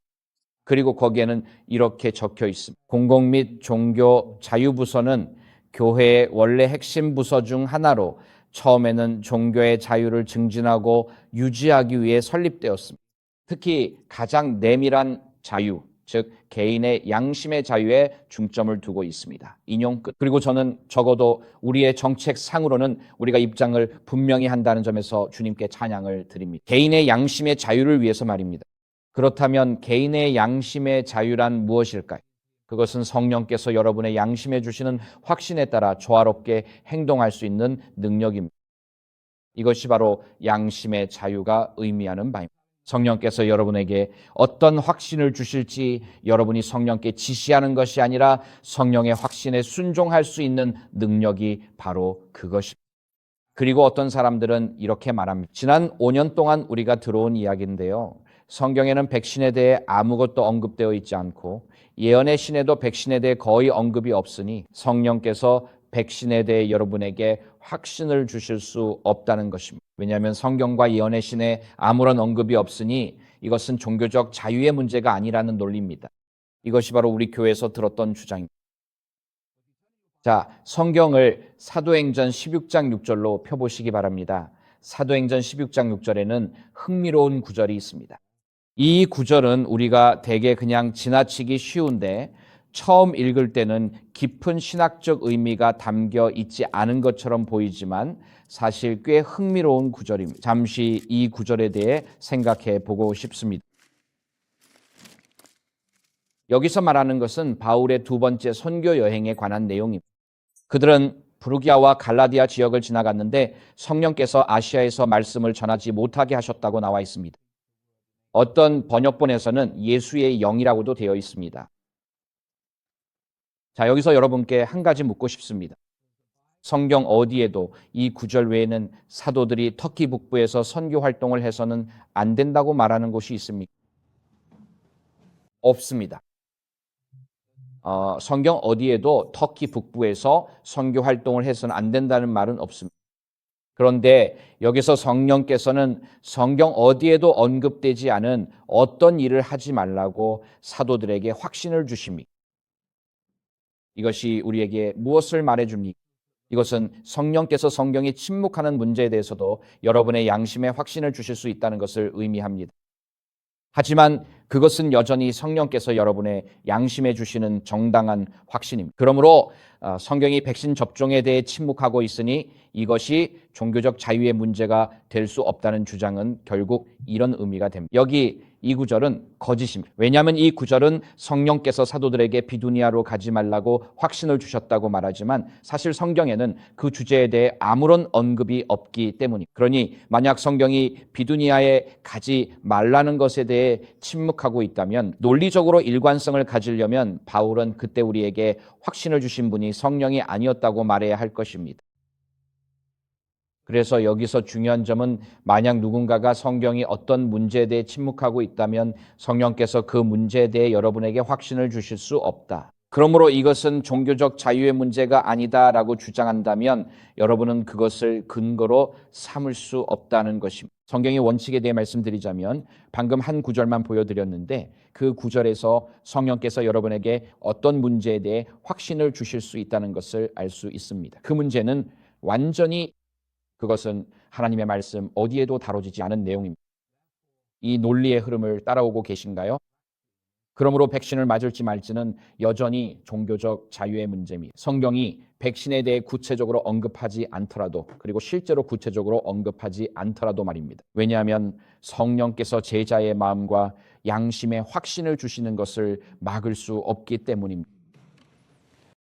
그리고 거기에는 이렇게 적혀 있습니다. 공공 및 종교 자유부서는 교회의 원래 핵심 부서 중 하나로 처음에는 종교의 자유를 증진하고 유지하기 위해 설립되었습니다. 특히 가장 내밀한 자유, 즉 개인의 양심의 자유에 중점을 두고 있습니다. 인용 끝. 그리고 저는 적어도 우리의 정책상으로는 우리가 입장을 분명히 한다는 점에서 주님께 찬양을 드립니다. 개인의 양심의 자유를 위해서 말입니다. 그렇다면 개인의 양심의 자유란 무엇일까요? 그것은 성령께서 여러분의 양심에 주시는 확신에 따라 조화롭게 행동할 수 있는 능력입니다. 이것이 바로 양심의 자유가 의미하는 바입니다. 성령께서 여러분에게 어떤 확신을 주실지 여러분이 성령께 지시하는 것이 아니라 성령의 확신에 순종할 수 있는 능력이 바로 그것입니다. 그리고 어떤 사람들은 이렇게 말합니다. 지난 5년 동안 우리가 들어온 이야기인데요. 성경에는 백신에 대해 아무것도 언급되어 있지 않고 예언의 신에도 백신에 대해 거의 언급이 없으니 성령께서 백신에 대해 여러분에게 확신을 주실 수 없다는 것입니다. 왜냐하면 성경과 예언의 신에 아무런 언급이 없으니 이것은 종교적 자유의 문제가 아니라는 논리입니다. 이것이 바로 우리 교회에서 들었던 주장입니다. 자, 성경을 사도행전 16장 6절로 펴보시기 바랍니다. 사도행전 16장 6절에는 흥미로운 구절이 있습니다. 이 구절은 우리가 대개 그냥 지나치기 쉬운데 처음 읽을 때는 깊은 신학적 의미가 담겨 있지 않은 것처럼 보이지만 사실 꽤 흥미로운 구절입니다. 잠시 이 구절에 대해 생각해 보고 싶습니다. 여기서 말하는 것은 바울의 두 번째 선교 여행에 관한 내용입니다. 그들은 부르기아와 갈라디아 지역을 지나갔는데 성령께서 아시아에서 말씀을 전하지 못하게 하셨다고 나와 있습니다. 어떤 번역본에서는 예수의 영이라고도 되어 있습니다. 자, 여기서 여러분께 한 가지 묻고 싶습니다. 성경 어디에도 이 구절 외에는 사도들이 터키 북부에서 선교 활동을 해서는 안 된다고 말하는 곳이 있습니까? 없습니다. 성경 어디에도 터키 북부에서 선교 활동을 해서는 안 된다는 말은 없습니다. 그런데 여기서 성령께서는 성경 어디에도 언급되지 않은 어떤 일을 하지 말라고 사도들에게 확신을 주십니다. 이것이 우리에게 무엇을 말해줍니까? 이것은 성령께서 성경에 침묵하는 문제에 대해서도 여러분의 양심에 확신을 주실 수 있다는 것을 의미합니다. 하지만 그것은 여전히 성령께서 여러분의 양심해 주시는 정당한 확신입니다. 그러므로 성경이 백신 접종에 대해 침묵하고 있으니 이것이 종교적 자유의 문제가 될 수 없다는 주장은 결국 이런 의미가 됩니다. 여기 이 구절은 거짓입니다. 왜냐하면 이 구절은 성령께서 사도들에게 비두니아로 가지 말라고 확신을 주셨다고 말하지만 사실 성경에는 그 주제에 대해 아무런 언급이 없기 때문입니다. 그러니 만약 성경이 비두니아에 가지 말라는 것에 대해 침묵하고 있다면 논리적으로 일관성을 가지려면 바울은 그때 우리에게 확신을 주신 분이 성령이 아니었다고 말해야 할 것입니다. 그래서 여기서 중요한 점은 만약 누군가가 성경이 어떤 문제에 대해 침묵하고 있다면 성령께서 그 문제에 대해 여러분에게 확신을 주실 수 없다. 그러므로 이것은 종교적 자유의 문제가 아니다라고 주장한다면 여러분은 그것을 근거로 삼을 수 없다는 것입니다. 성경의 원칙에 대해 말씀드리자면 방금 한 구절만 보여드렸는데 그 구절에서 성령께서 여러분에게 어떤 문제에 대해 확신을 주실 수 있다는 것을 알 수 있습니다. 그 문제는 완전히 그것은 하나님의 말씀 어디에도 다뤄지지 않은 내용입니다. 이 논리의 흐름을 따라오고 계신가요? 그러므로 백신을 맞을지 말지는 여전히 종교적 자유의 문제입니다. 성경이 백신에 대해 구체적으로 언급하지 않더라도 그리고 실제로 구체적으로 언급하지 않더라도 말입니다. 왜냐하면 성령께서 제자의 마음과 양심에 확신을 주시는 것을 막을 수 없기 때문입니다.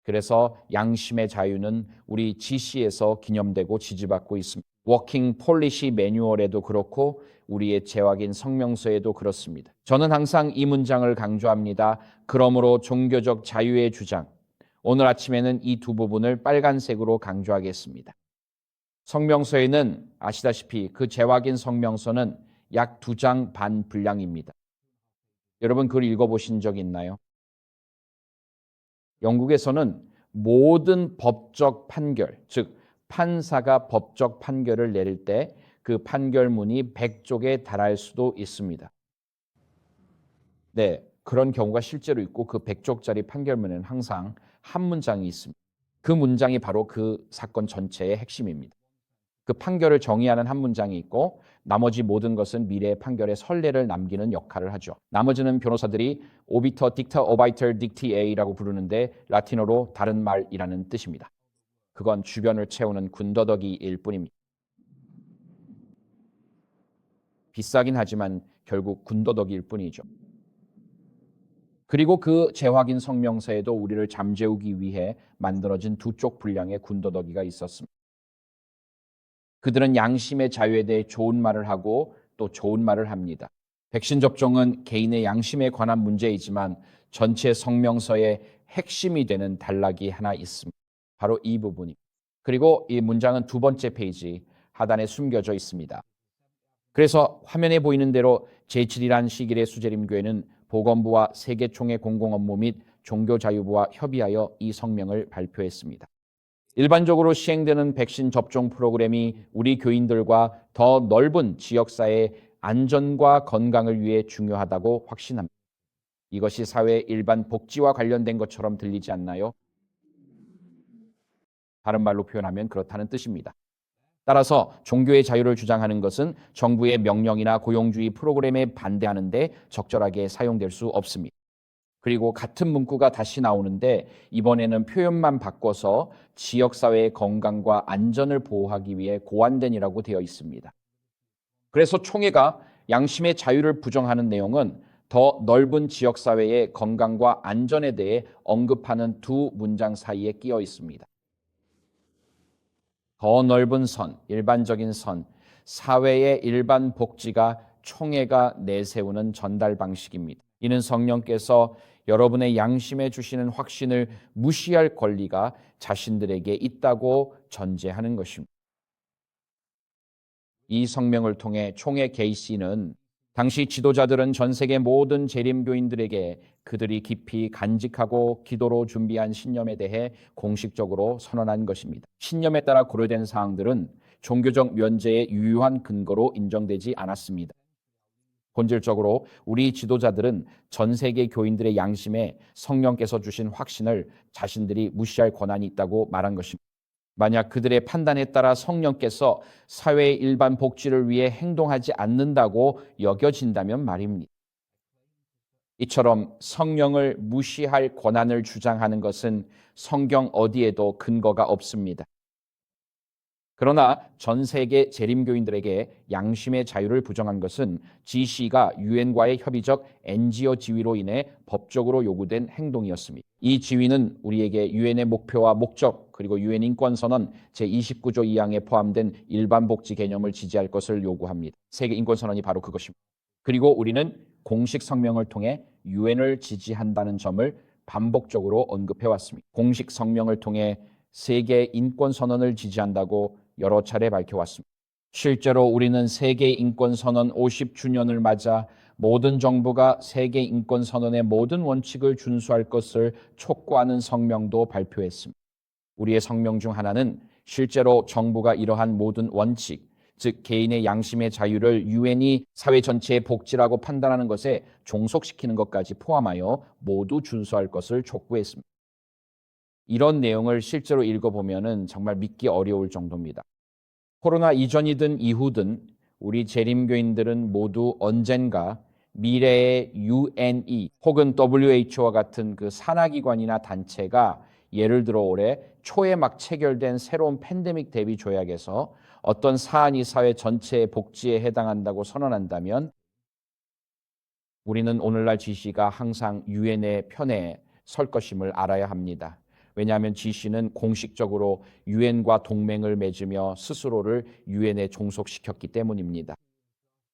그래서 양심의 자유는 우리 GC에서 기념되고 지지받고 있습니다. 워킹 폴리시 매뉴얼에도 그렇고 우리의 재확인 성명서에도 그렇습니다. 저는 항상 이 문장을 강조합니다. 그러므로 종교적 자유의 주장. 오늘 아침에는 이 두 부분을 빨간색으로 강조하겠습니다. 성명서에는 아시다시피 그 재확인 성명서는 약 2장 반 분량입니다. 여러분 그걸 읽어보신 적 있나요? 영국에서는 모든 법적 판결, 즉 판사가 법적 판결을 내릴 때 그 판결문이 100쪽에 달할 수도 있습니다. 네, 그런 경우가 실제로 있고 그 100쪽짜리 판결문에는 항상 한 문장이 있습니다. 그 문장이 바로 그 사건 전체의 핵심입니다. 그 판결을 정의하는 한 문장이 있고 나머지 모든 것은 미래의 판결에 선례를 남기는 역할을 하죠. 나머지는 변호사들이 오비터, 딕터, 오바이터, 딕티에이라고 부르는데 라틴어로 다른 말이라는 뜻입니다. 그건 주변을 채우는 군더더기일 뿐입니다. 비싸긴 하지만 결국 군더더기일 뿐이죠. 그리고 그 재확인 성명서에도 우리를 잠재우기 위해 만들어진 2쪽 분량의 군더더기가 있었습니다. 그들은 양심의 자유에 대해 좋은 말을 하고 또 좋은 말을 합니다. 백신 접종은 개인의 양심에 관한 문제이지만 전체 성명서의 핵심이 되는 단락이 하나 있습니다. 바로 이 부분이. 그리고 이 문장은 2번째 페이지 하단에 숨겨져 있습니다. 그래서 화면에 보이는 대로 제7이란 시길의 수재림교회는 보건부와 세계총회 공공업무 및 종교자유부와 협의하여 이 성명을 발표했습니다. 일반적으로 시행되는 백신 접종 프로그램이 우리 교인들과 더 넓은 지역사회의 안전과 건강을 위해 중요하다고 확신합니다. 이것이 사회의 일반 복지와 관련된 것처럼 들리지 않나요? 다른 말로 표현하면 그렇다는 뜻입니다. 따라서 종교의 자유를 주장하는 것은 정부의 명령이나 고용주의 프로그램에 반대하는데 적절하게 사용될 수 없습니다. 그리고 같은 문구가 다시 나오는데 이번에는 표현만 바꿔서 지역사회의 건강과 안전을 보호하기 위해 고안된이라고 되어 있습니다. 그래서 총회가 양심의 자유를 부정하는 내용은 더 넓은 지역사회의 건강과 안전에 대해 언급하는 2 문장 사이에 끼어 있습니다. 더 넓은 선, 일반적인 선, 사회의 일반 복지가 총회가 내세우는 전달 방식입니다. 이는 성령께서 여러분의 양심에 주시는 확신을 무시할 권리가 자신들에게 있다고 전제하는 것입니다. 이 성명을 통해 총회 게이시는 당시 지도자들은 전 세계 모든 재림교인들에게 그들이 깊이 간직하고 기도로 준비한 신념에 대해 공식적으로 선언한 것입니다. 신념에 따라 고려된 사항들은 종교적 면제의 유효한 근거로 인정되지 않았습니다. 본질적으로 우리 지도자들은 전 세계 교인들의 양심에 성령께서 주신 확신을 자신들이 무시할 권한이 있다고 말한 것입니다. 만약 그들의 판단에 따라 성령께서 사회의 일반 복지를 위해 행동하지 않는다고 여겨진다면 말입니다. 이처럼 성령을 무시할 권한을 주장하는 것은 성경 어디에도 근거가 없습니다. 그러나 전 세계 재림교인들에게 양심의 자유를 부정한 것은 GC가 유엔과의 협의적 NGO 지위로 인해 법적으로 요구된 행동이었습니다. 이 지위는 우리에게 유엔의 목표와 목적 그리고 유엔 인권선언 제29조 2항에 포함된 일반 복지 개념을 지지할 것을 요구합니다. 세계 인권선언이 바로 그것입니다. 그리고 우리는 공식 성명을 통해 유엔을 지지한다는 점을 반복적으로 언급해 왔습니다. 공식 성명을 통해 세계 인권선언을 지지한다고 여러 차례 밝혀왔습니다. 실제로 우리는 세계 인권선언 50주년을 맞아 모든 정부가 세계 인권선언의 모든 원칙을 준수할 것을 촉구하는 성명도 발표했습니다. 우리의 성명 중 하나는 실제로 정부가 이러한 모든 원칙, 즉 개인의 양심의 자유를 유엔이 사회 전체의 복지라고 판단하는 것에 종속시키는 것까지 포함하여 모두 준수할 것을 촉구했습니다. 이런 내용을 실제로 읽어보면 정말 믿기 어려울 정도입니다. 코로나 이전이든 이후든 우리 재림교인들은 모두 언젠가 미래의 UNE 혹은 WHO와 같은 그 산하기관이나 단체가 예를 들어 올해 초에 막 체결된 새로운 팬데믹 대비 조약에서 어떤 사안이 사회 전체의 복지에 해당한다고 선언한다면 우리는 오늘날 GC가 항상 유엔의 편에 설 것임을 알아야 합니다. 왜냐하면 GC는 공식적으로 유엔과 동맹을 맺으며 스스로를 유엔에 종속시켰기 때문입니다.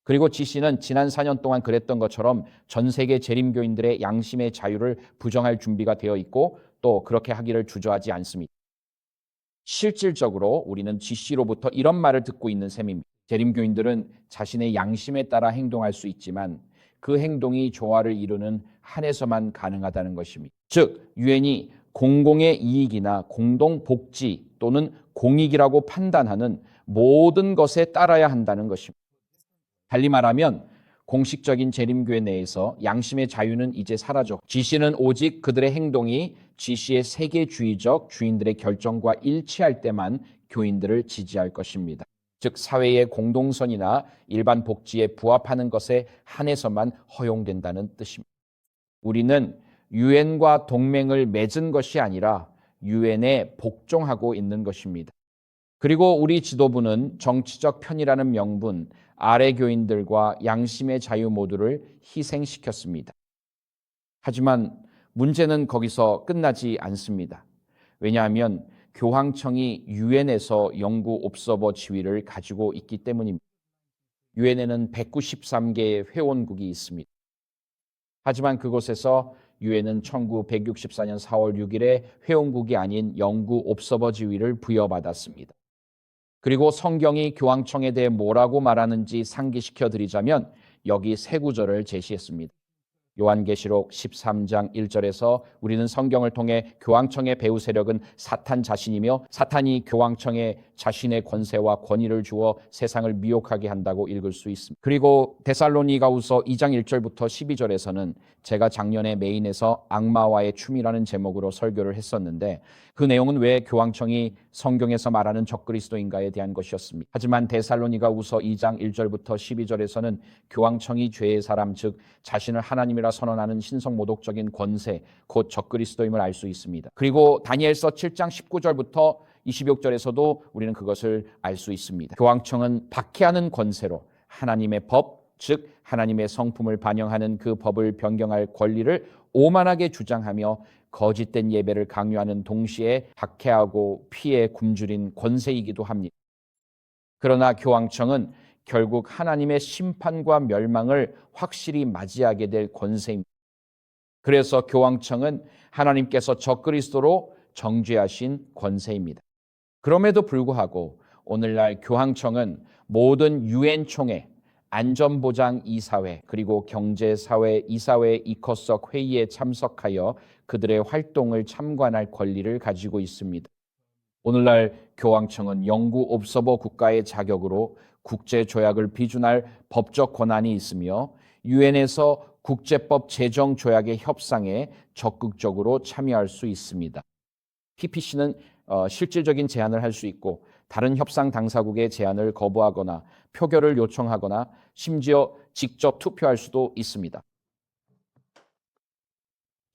그리고 GC는 지난 4년 동안 그랬던 것처럼 전 세계 재림교인들의 양심의 자유를 부정할 준비가 되어 있고 또 그렇게 하기를 주저하지 않습니다. 실질적으로 우리는 GC로부터 이런 말을 듣고 있는 셈입니다. 재림교인들은 자신의 양심에 따라 행동할 수 있지만 그 행동이 조화를 이루는 한에서만 가능하다는 것입니다. 즉, 유엔이 공공의 이익이나 공동 복지 또는 공익이라고 판단하는 모든 것에 따라야 한다는 것입니다. 달리 말하면 공식적인 재림교회 내에서 양심의 자유는 이제 사라져 GC는 오직 그들의 행동이 GC의 세계주의적 주인들의 결정과 일치할 때만 교인들을 지지할 것입니다. 즉 사회의 공동선이나 일반 복지에 부합하는 것에 한해서만 허용된다는 뜻입니다. 우리는 유엔과 동맹을 맺은 것이 아니라 유엔에 복종하고 있는 것입니다. 그리고 우리 지도부는 정치적 편이라는 명분 아래 교인들과 양심의 자유 모두를 희생시켰습니다. 하지만 문제는 거기서 끝나지 않습니다. 왜냐하면 교황청이 유엔에서 영구 옵서버 지위를 가지고 있기 때문입니다. 유엔에는 193개의 회원국이 있습니다. 하지만 그곳에서 유엔은 1964년 4월 6일에 회원국이 아닌 영구 옵서버 지위를 부여받았습니다. 그리고 성경이 교황청에 대해 뭐라고 말하는지 상기시켜 드리자면 여기 세 구절을 제시했습니다. 요한계시록 13장 1절에서 우리는 성경을 통해 교황청의 배후 세력은 사탄 자신이며 사탄이 교황청에 자신의 권세와 권위를 주어 세상을 미혹하게 한다고 읽을 수 있습니다. 그리고 데살로니가후서 2장 1절부터 12절에서는 제가 작년에 메인에서 악마와의 춤이라는 제목으로 설교를 했었는데 그 내용은 왜 교황청이 성경에서 말하는 적그리스도인가에 대한 것이었습니다. 하지만 데살로니가후서 2장 1절부터 12절에서는 교황청이 죄의 사람 즉 자신을 하나님이라 선언하는 신성모독적인 권세 곧 적그리스도임을 알 수 있습니다. 그리고 다니엘서 7장 19절부터 26절에서도 우리는 그것을 알 수 있습니다. 교황청은 박해하는 권세로 하나님의 법 즉 하나님의 성품을 반영하는 그 법을 변경할 권리를 오만하게 주장하며 거짓된 예배를 강요하는 동시에 박해하고 피해 굶주린 권세이기도 합니다. 그러나 교황청은 결국 하나님의 심판과 멸망을 확실히 맞이하게 될 권세입니다. 그래서 교황청은 하나님께서 적그리스도로 정죄하신 권세입니다. 그럼에도 불구하고 오늘날 교황청은 모든 유엔 총회, 안전보장 이사회 그리고 경제사회 이사회 이커석 회의에 참석하여 그들의 활동을 참관할 권리를 가지고 있습니다. 오늘날 교황청은 영구 옵서버 국가의 자격으로 국제조약을 비준할 법적 권한이 있으며 유엔에서 국제법 제정 조약의 협상에 적극적으로 참여할 수 있습니다. PPC는 실질적인 제안을 할 수 있고 다른 협상 당사국의 제안을 거부하거나 표결을 요청하거나 심지어 직접 투표할 수도 있습니다.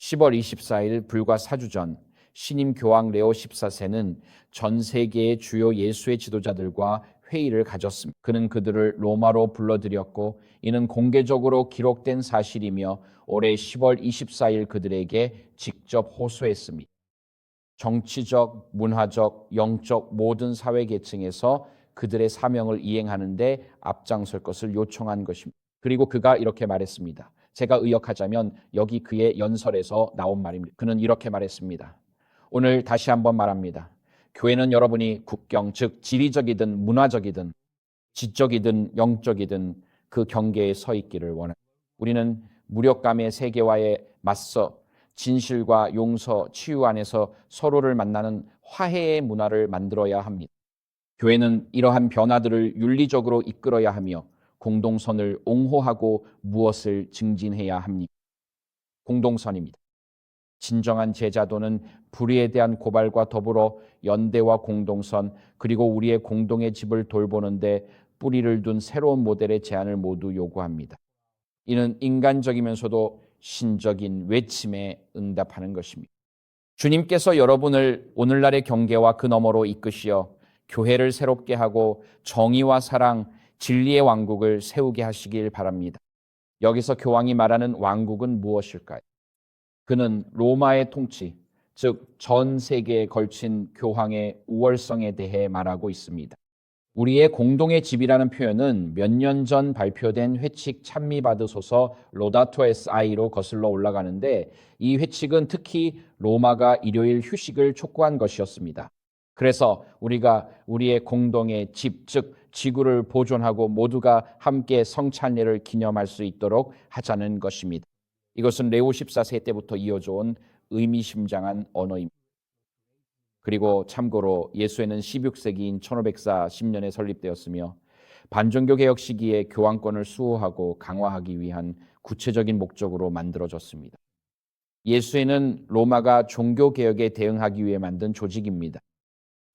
10월 24일 불과 4주 전 신임 교황 레오 14세는 전 세계의 주요 예수의 지도자들과 회의를 가졌습니다. 그는 그들을 로마로 불러들였고 이는 공개적으로 기록된 사실이며 올해 10월 24일 그들에게 직접 호소했습니다. 정치적, 문화적, 영적 모든 사회 계층에서 그들의 사명을 이행하는 데 앞장설 것을 요청한 것입니다. 그리고 그가 이렇게 말했습니다. 제가 의역하자면 여기 그의 연설에서 나온 말입니다. 그는 이렇게 말했습니다. 오늘 다시 한번 말합니다. 교회는 여러분이 국경, 즉 지리적이든 문화적이든 지적이든 영적이든 그 경계에 서 있기를 원합니다. 우리는 무력감의 세계와에 맞서 진실과 용서, 치유 안에서 서로를 만나는 화해의 문화를 만들어야 합니다. 교회는 이러한 변화들을 윤리적으로 이끌어야 하며 공동선을 옹호하고 무엇을 증진해야 합니까? 공동선입니다. 진정한 제자도는 불의에 대한 고발과 더불어 연대와 공동선 그리고 우리의 공동의 집을 돌보는데 뿌리를 둔 새로운 모델의 제안을 모두 요구합니다. 이는 인간적이면서도 신적인 외침에 응답하는 것입니다. 주님께서 여러분을 오늘날의 경계와 그 너머로 이끄시어 교회를 새롭게 하고 정의와 사랑, 진리의 왕국을 세우게 하시길 바랍니다. 여기서 교황이 말하는 왕국은 무엇일까요? 그는 로마의 통치, 즉 전 세계에 걸친 교황의 우월성에 대해 말하고 있습니다. 우리의 공동의 집이라는 표현은 몇 년 전 발표된 회칙 찬미받으소서 로다토 SI로 거슬러 올라가는데 이 회칙은 특히 로마가 일요일 휴식을 촉구한 것이었습니다. 그래서 우리가 우리의 공동의 집, 즉 지구를 보존하고 모두가 함께 성찬례를 기념할 수 있도록 하자는 것입니다. 이것은 레오 14세 때부터 이어져온 의미심장한 언어입니다. 그리고 참고로 예수회는 16세기인 1540년에 설립되었으며 반종교 개혁 시기에 교황권을 수호하고 강화하기 위한 구체적인 목적으로 만들어졌습니다. 예수회는 로마가 종교 개혁에 대응하기 위해 만든 조직입니다.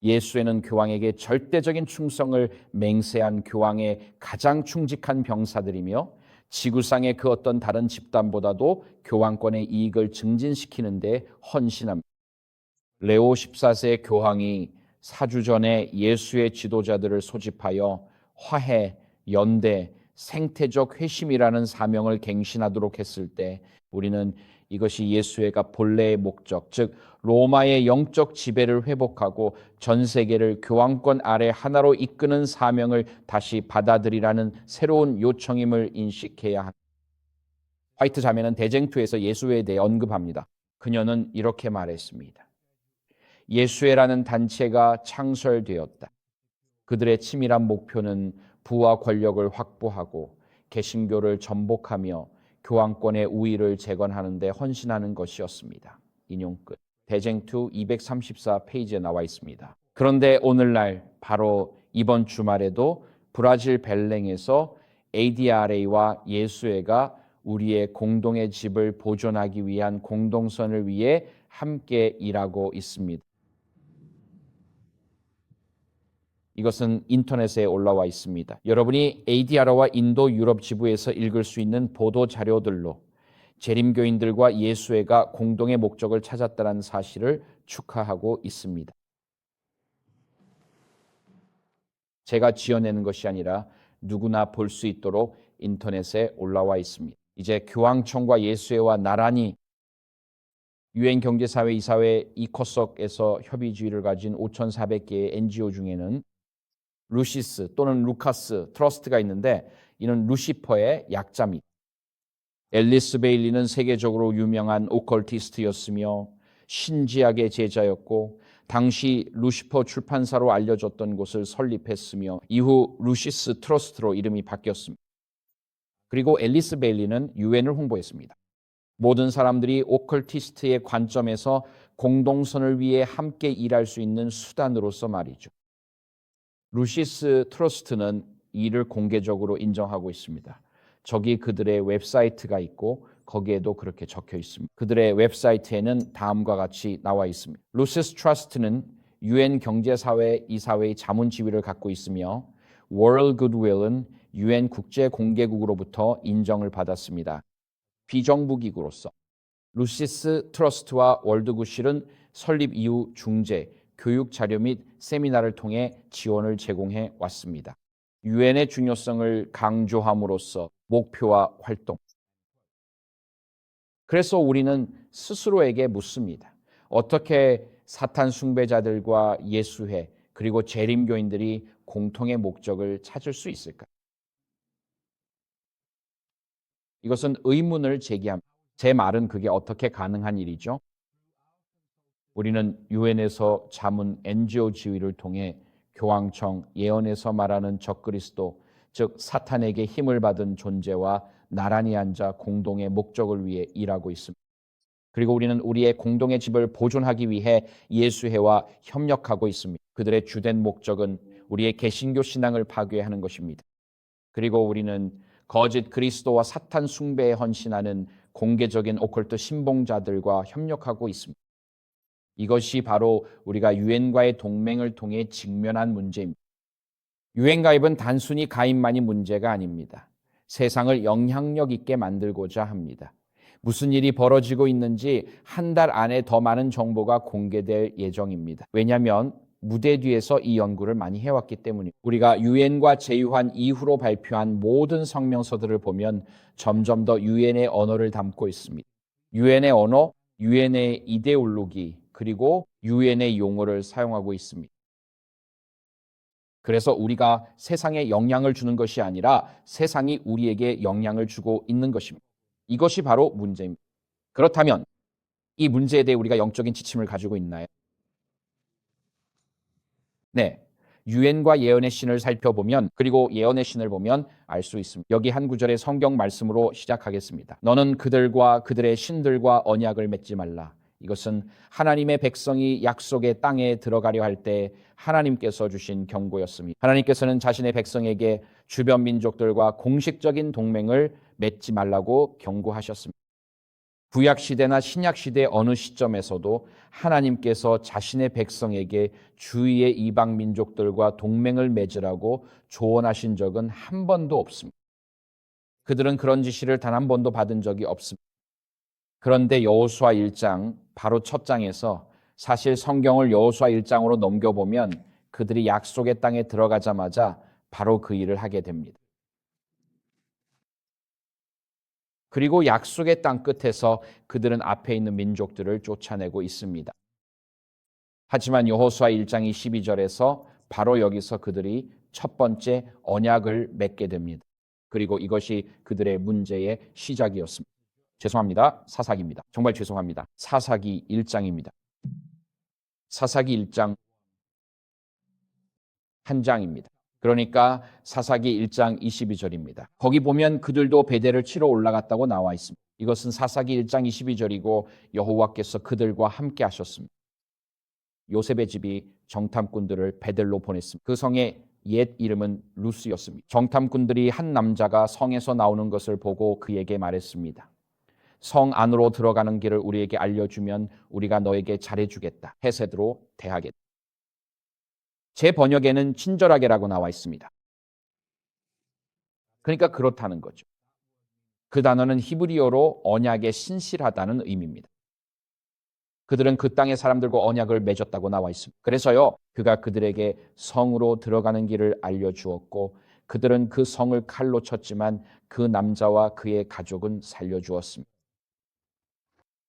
예수회는 교황에게 절대적인 충성을 맹세한 교황의 가장 충직한 병사들이며 지구상의 그 어떤 다른 집단보다도 교황권의 이익을 증진시키는 데 헌신합니다. 레오 14세 교황이 4주 전에 예수의 지도자들을 소집하여 화해, 연대, 생태적 회심이라는 사명을 갱신하도록 했을 때 우리는 이것이 예수회가 본래의 목적, 즉 로마의 영적 지배를 회복하고 전 세계를 교황권 아래 하나로 이끄는 사명을 다시 받아들이라는 새로운 요청임을 인식해야 합니다. 화이트 자매는 대쟁투에서 예수회에 대해 언급합니다. 그녀는 이렇게 말했습니다. 예수회라는 단체가 창설되었다. 그들의 치밀한 목표는 부와 권력을 확보하고 개신교를 전복하며 교황권의 우위를 재건하는 데 헌신하는 것이었습니다. 인용 끝. 대쟁투 234페이지에 나와 있습니다. 그런데 오늘날 바로 이번 주말에도 브라질 벨랭에서 ADRA와 예수회가 우리의 공동의 집을 보존하기 위한 공동선을 위해 함께 일하고 있습니다. 이것은 인터넷에 올라와 있습니다. 여러분이 ADR와 인도 유럽 지부에서 읽을 수 있는 보도 자료들로 재림교인들과 예수회가 공동의 목적을 찾았다는 사실을 축하하고 있습니다. 제가 지어내는 것이 아니라 누구나 볼 수 있도록 인터넷에 올라와 있습니다. 이제 교황청과 예수회와 나란히 유엔 경제사회 이사회 이코석에서 협의주의를 가진 5,400개의 NGO 중에는 루시스 또는 루카스 트러스트가 있는데 이는 루시퍼의 약자입니다. 앨리스 베일리는 세계적으로 유명한 오컬티스트였으며 신지학의 제자였고 당시 루시퍼 출판사로 알려졌던 곳을 설립했으며 이후 루시스 트러스트로 이름이 바뀌었습니다. 그리고 앨리스 베일리는 유엔을 홍보했습니다. 모든 사람들이 오컬티스트의 관점에서 공동선을 위해 함께 일할 수 있는 수단으로서 말이죠. 루시스 트러스트는 이를 공개적으로 인정하고 있습니다. 저기 그들의 웹사이트가 있고 거기에도 그렇게 적혀 있습니다. 그들의 웹사이트에는 다음과 같이 나와 있습니다. 루시스 트러스트는 유엔 경제사회 이사회의 자문 지위를 갖고 있으며 World Goodwill은 유엔 국제공개국으로부터 인정을 받았습니다. 비정부 기구로서 루시스 트러스트와 월드구실은 설립 이후 중재, 교육 자료 및 세미나를 통해 지원을 제공해 왔습니다. 유엔의 중요성을 강조함으로써 목표와 활동. 그래서 우리는 스스로에게 묻습니다. 어떻게 사탄 숭배자들과 예수회 그리고 재림교인들이 공통의 목적을 찾을 수 있을까? 이것은 의문을 제기합니다. 제 말은 그게 어떻게 가능한 일이죠? 우리는 유엔에서 자문 NGO 지휘를 통해 교황청 예언에서 말하는 적그리스도, 즉 사탄에게 힘을 받은 존재와 나란히 앉아 공동의 목적을 위해 일하고 있습니다. 그리고 우리는 우리의 공동의 집을 보존하기 위해 예수회와 협력하고 있습니다. 그들의 주된 목적은 우리의 개신교 신앙을 파괴하는 것입니다. 그리고 우리는 거짓 그리스도와 사탄 숭배에 헌신하는 공개적인 오컬트 신봉자들과 협력하고 있습니다. 이것이 바로 우리가 유엔과의 동맹을 통해 직면한 문제입니다. 유엔 가입은 단순히 가입만이 문제가 아닙니다. 세상을 영향력 있게 만들고자 합니다. 무슨 일이 벌어지고 있는지 한 달 안에 더 많은 정보가 공개될 예정입니다. 왜냐하면 무대 뒤에서 이 연구를 많이 해왔기 때문입니다. 우리가 유엔과 제휴한 이후로 발표한 모든 성명서들을 보면 점점 더 유엔의 언어를 담고 있습니다. 유엔의 언어, 유엔의 이데올로기, 그리고 유엔의 용어를 사용하고 있습니다. 그래서 우리가 세상에 영향을 주는 것이 아니라 세상이 우리에게 영향을 주고 있는 것입니다. 이것이 바로 문제입니다. 그렇다면 이 문제에 대해 우리가 영적인 지침을 가지고 있나요? 네. 유엔과 예언의 신을 살펴보면, 그리고 예언의 신을 보면 알 수 있습니다. 여기 한 구절의 성경 말씀으로 시작하겠습니다. 너는 그들과 그들의 신들과 언약을 맺지 말라. 이것은 하나님의 백성이 약속의 땅에 들어가려 할 때 하나님께서 주신 경고였습니다. 하나님께서는 자신의 백성에게 주변 민족들과 공식적인 동맹을 맺지 말라고 경고하셨습니다. 구약시대나 신약시대 어느 시점에서도 하나님께서 자신의 백성에게 주위의 이방 민족들과 동맹을 맺으라고 조언하신 적은 한 번도 없습니다. 그들은 그런 지시를 단 한 번도 받은 적이 없습니다. 그런데 여호수아 1장 바로 첫 장에서 사실 성경을 여호수아 1장으로 넘겨보면 그들이 약속의 땅에 들어가자마자 바로 그 일을 하게 됩니다. 그리고 약속의 땅 끝에서 그들은 앞에 있는 민족들을 쫓아내고 있습니다. 하지만 여호수아 1장 22절에서 바로 여기서 그들이 첫 번째 언약을 맺게 됩니다. 그리고 이것이 그들의 문제의 시작이었습니다. 죄송합니다. 사사기입니다. 정말 죄송합니다. 사사기 1장입니다. 사사기 1장 한 장입니다. 그러니까 사사기 1장 22절입니다. 거기 보면 그들도 베델을 치러 올라갔다고 나와 있습니다. 이것은 사사기 1장 22절이고 여호와께서 그들과 함께 하셨습니다. 요셉의 집이 정탐꾼들을 베델로 보냈습니다. 그 성의 옛 이름은 루스였습니다. 정탐꾼들이 한 남자가 성에서 나오는 것을 보고 그에게 말했습니다. 성 안으로 들어가는 길을 우리에게 알려주면 우리가 너에게 잘해주겠다. 헤세드로 대하겠다. 제 번역에는 친절하게라고 나와 있습니다. 그러니까 그렇다는 거죠. 그 단어는 히브리어로 언약에 신실하다는 의미입니다. 그들은 그 땅의 사람들과 언약을 맺었다고 나와 있습니다. 그래서요, 그가 그들에게 성으로 들어가는 길을 알려주었고 그들은 그 성을 칼로 쳤지만 그 남자와 그의 가족은 살려주었습니다.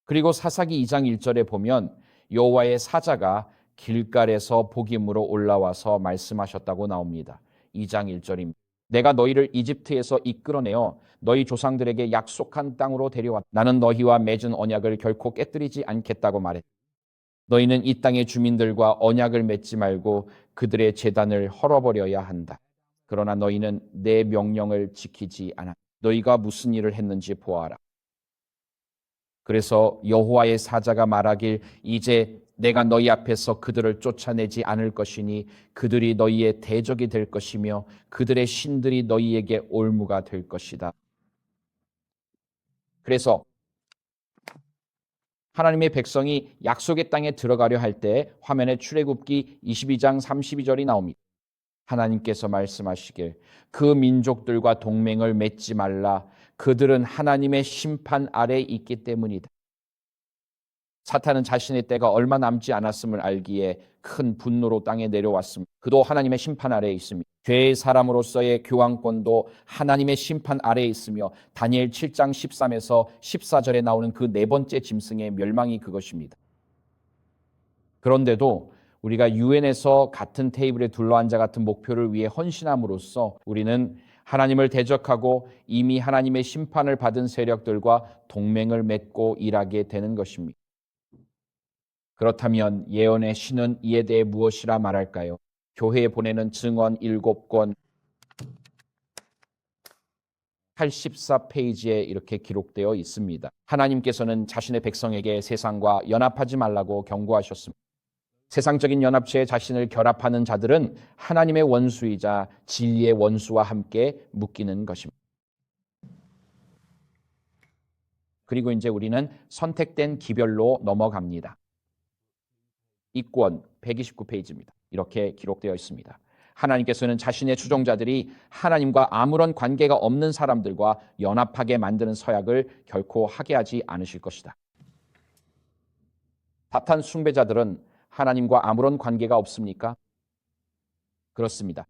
그리고 사사기 2장 1절에 보면 여호와의 사자가 길갈에서 복임으로 올라와서 말씀하셨다고 나옵니다. 2장 1절입니다. 내가 너희를 이집트에서 이끌어내어 너희 조상들에게 약속한 땅으로 데려왔다. 나는 너희와 맺은 언약을 결코 깨뜨리지 않겠다고 말했다. 너희는 이 땅의 주민들과 언약을 맺지 말고 그들의 제단을 헐어버려야 한다. 그러나 너희는 내 명령을 지키지 않아. 너희가 무슨 일을 했는지 보아라. 그래서 여호와의 사자가 말하길 이제 내가 너희 앞에서 그들을 쫓아내지 않을 것이니 그들이 너희의 대적이 될 것이며 그들의 신들이 너희에게 올무가 될 것이다. 그래서 하나님의 백성이 약속의 땅에 들어가려 할 때 화면에 출애굽기 22장 32절이 나옵니다. 하나님께서 말씀하시길 그 민족들과 동맹을 맺지 말라. 그들은 하나님의 심판 아래에 있기 때문이다. 사탄은 자신의 때가 얼마 남지 않았음을 알기에 큰 분노로 땅에 내려왔습니다. 그도 하나님의 심판 아래에 있습니다. 죄의 사람으로서의 교황권도 하나님의 심판 아래에 있으며 다니엘 7장 13에서 14절에 나오는 그 네 번째 짐승의 멸망이 그것입니다. 그런데도 우리가 유엔에서 같은 테이블에 둘러앉아 같은 목표를 위해 헌신함으로써 우리는 하나님을 대적하고 이미 하나님의 심판을 받은 세력들과 동맹을 맺고 일하게 되는 것입니다. 그렇다면 예언의 신은 이에 대해 무엇이라 말할까요? 교회에 보내는 증언 7권 84페이지에 이렇게 기록되어 있습니다. 하나님께서는 자신의 백성에게 세상과 연합하지 말라고 경고하셨습니다. 세상적인 연합체에 자신을 결합하는 자들은 하나님의 원수이자 진리의 원수와 함께 묶이는 것입니다. 그리고 이제 우리는 선택된 기별로 넘어갑니다. 이권 129페이지입니다. 이렇게 기록되어 있습니다. 하나님께서는 자신의 추종자들이 하나님과 아무런 관계가 없는 사람들과 연합하게 만드는 서약을 결코 하게 하지 않으실 것이다. 사탄 숭배자들은 하나님과 아무런 관계가 없습니까? 그렇습니다.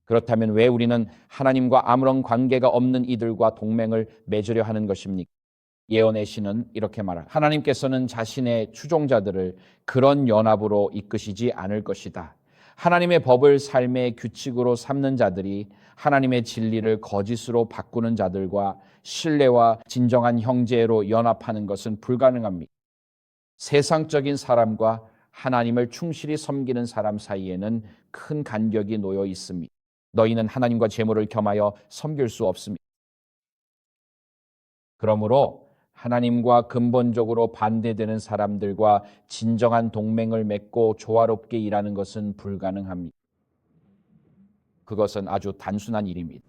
그렇다면 왜 우리는 하나님과 아무런 관계가 없는 이들과 동맹을 맺으려 하는 것입니까? 예언의 신은 이렇게 말합니다. 하나님께서는 자신의 추종자들을 그런 연합으로 이끄시지 않을 것이다. 하나님의 법을 삶의 규칙으로 삼는 자들이 하나님의 진리를 거짓으로 바꾸는 자들과 신뢰와 진정한 형제로 연합하는 것은 불가능합니다. 세상적인 사람과 하나님을 충실히 섬기는 사람 사이에는 큰 간격이 놓여 있습니다. 너희는 하나님과 재물을 겸하여 섬길 수 없습니다. 그러므로 하나님과 근본적으로 반대되는 사람들과 진정한 동맹을 맺고 조화롭게 일하는 것은 불가능합니다. 그것은 아주 단순한 일입니다.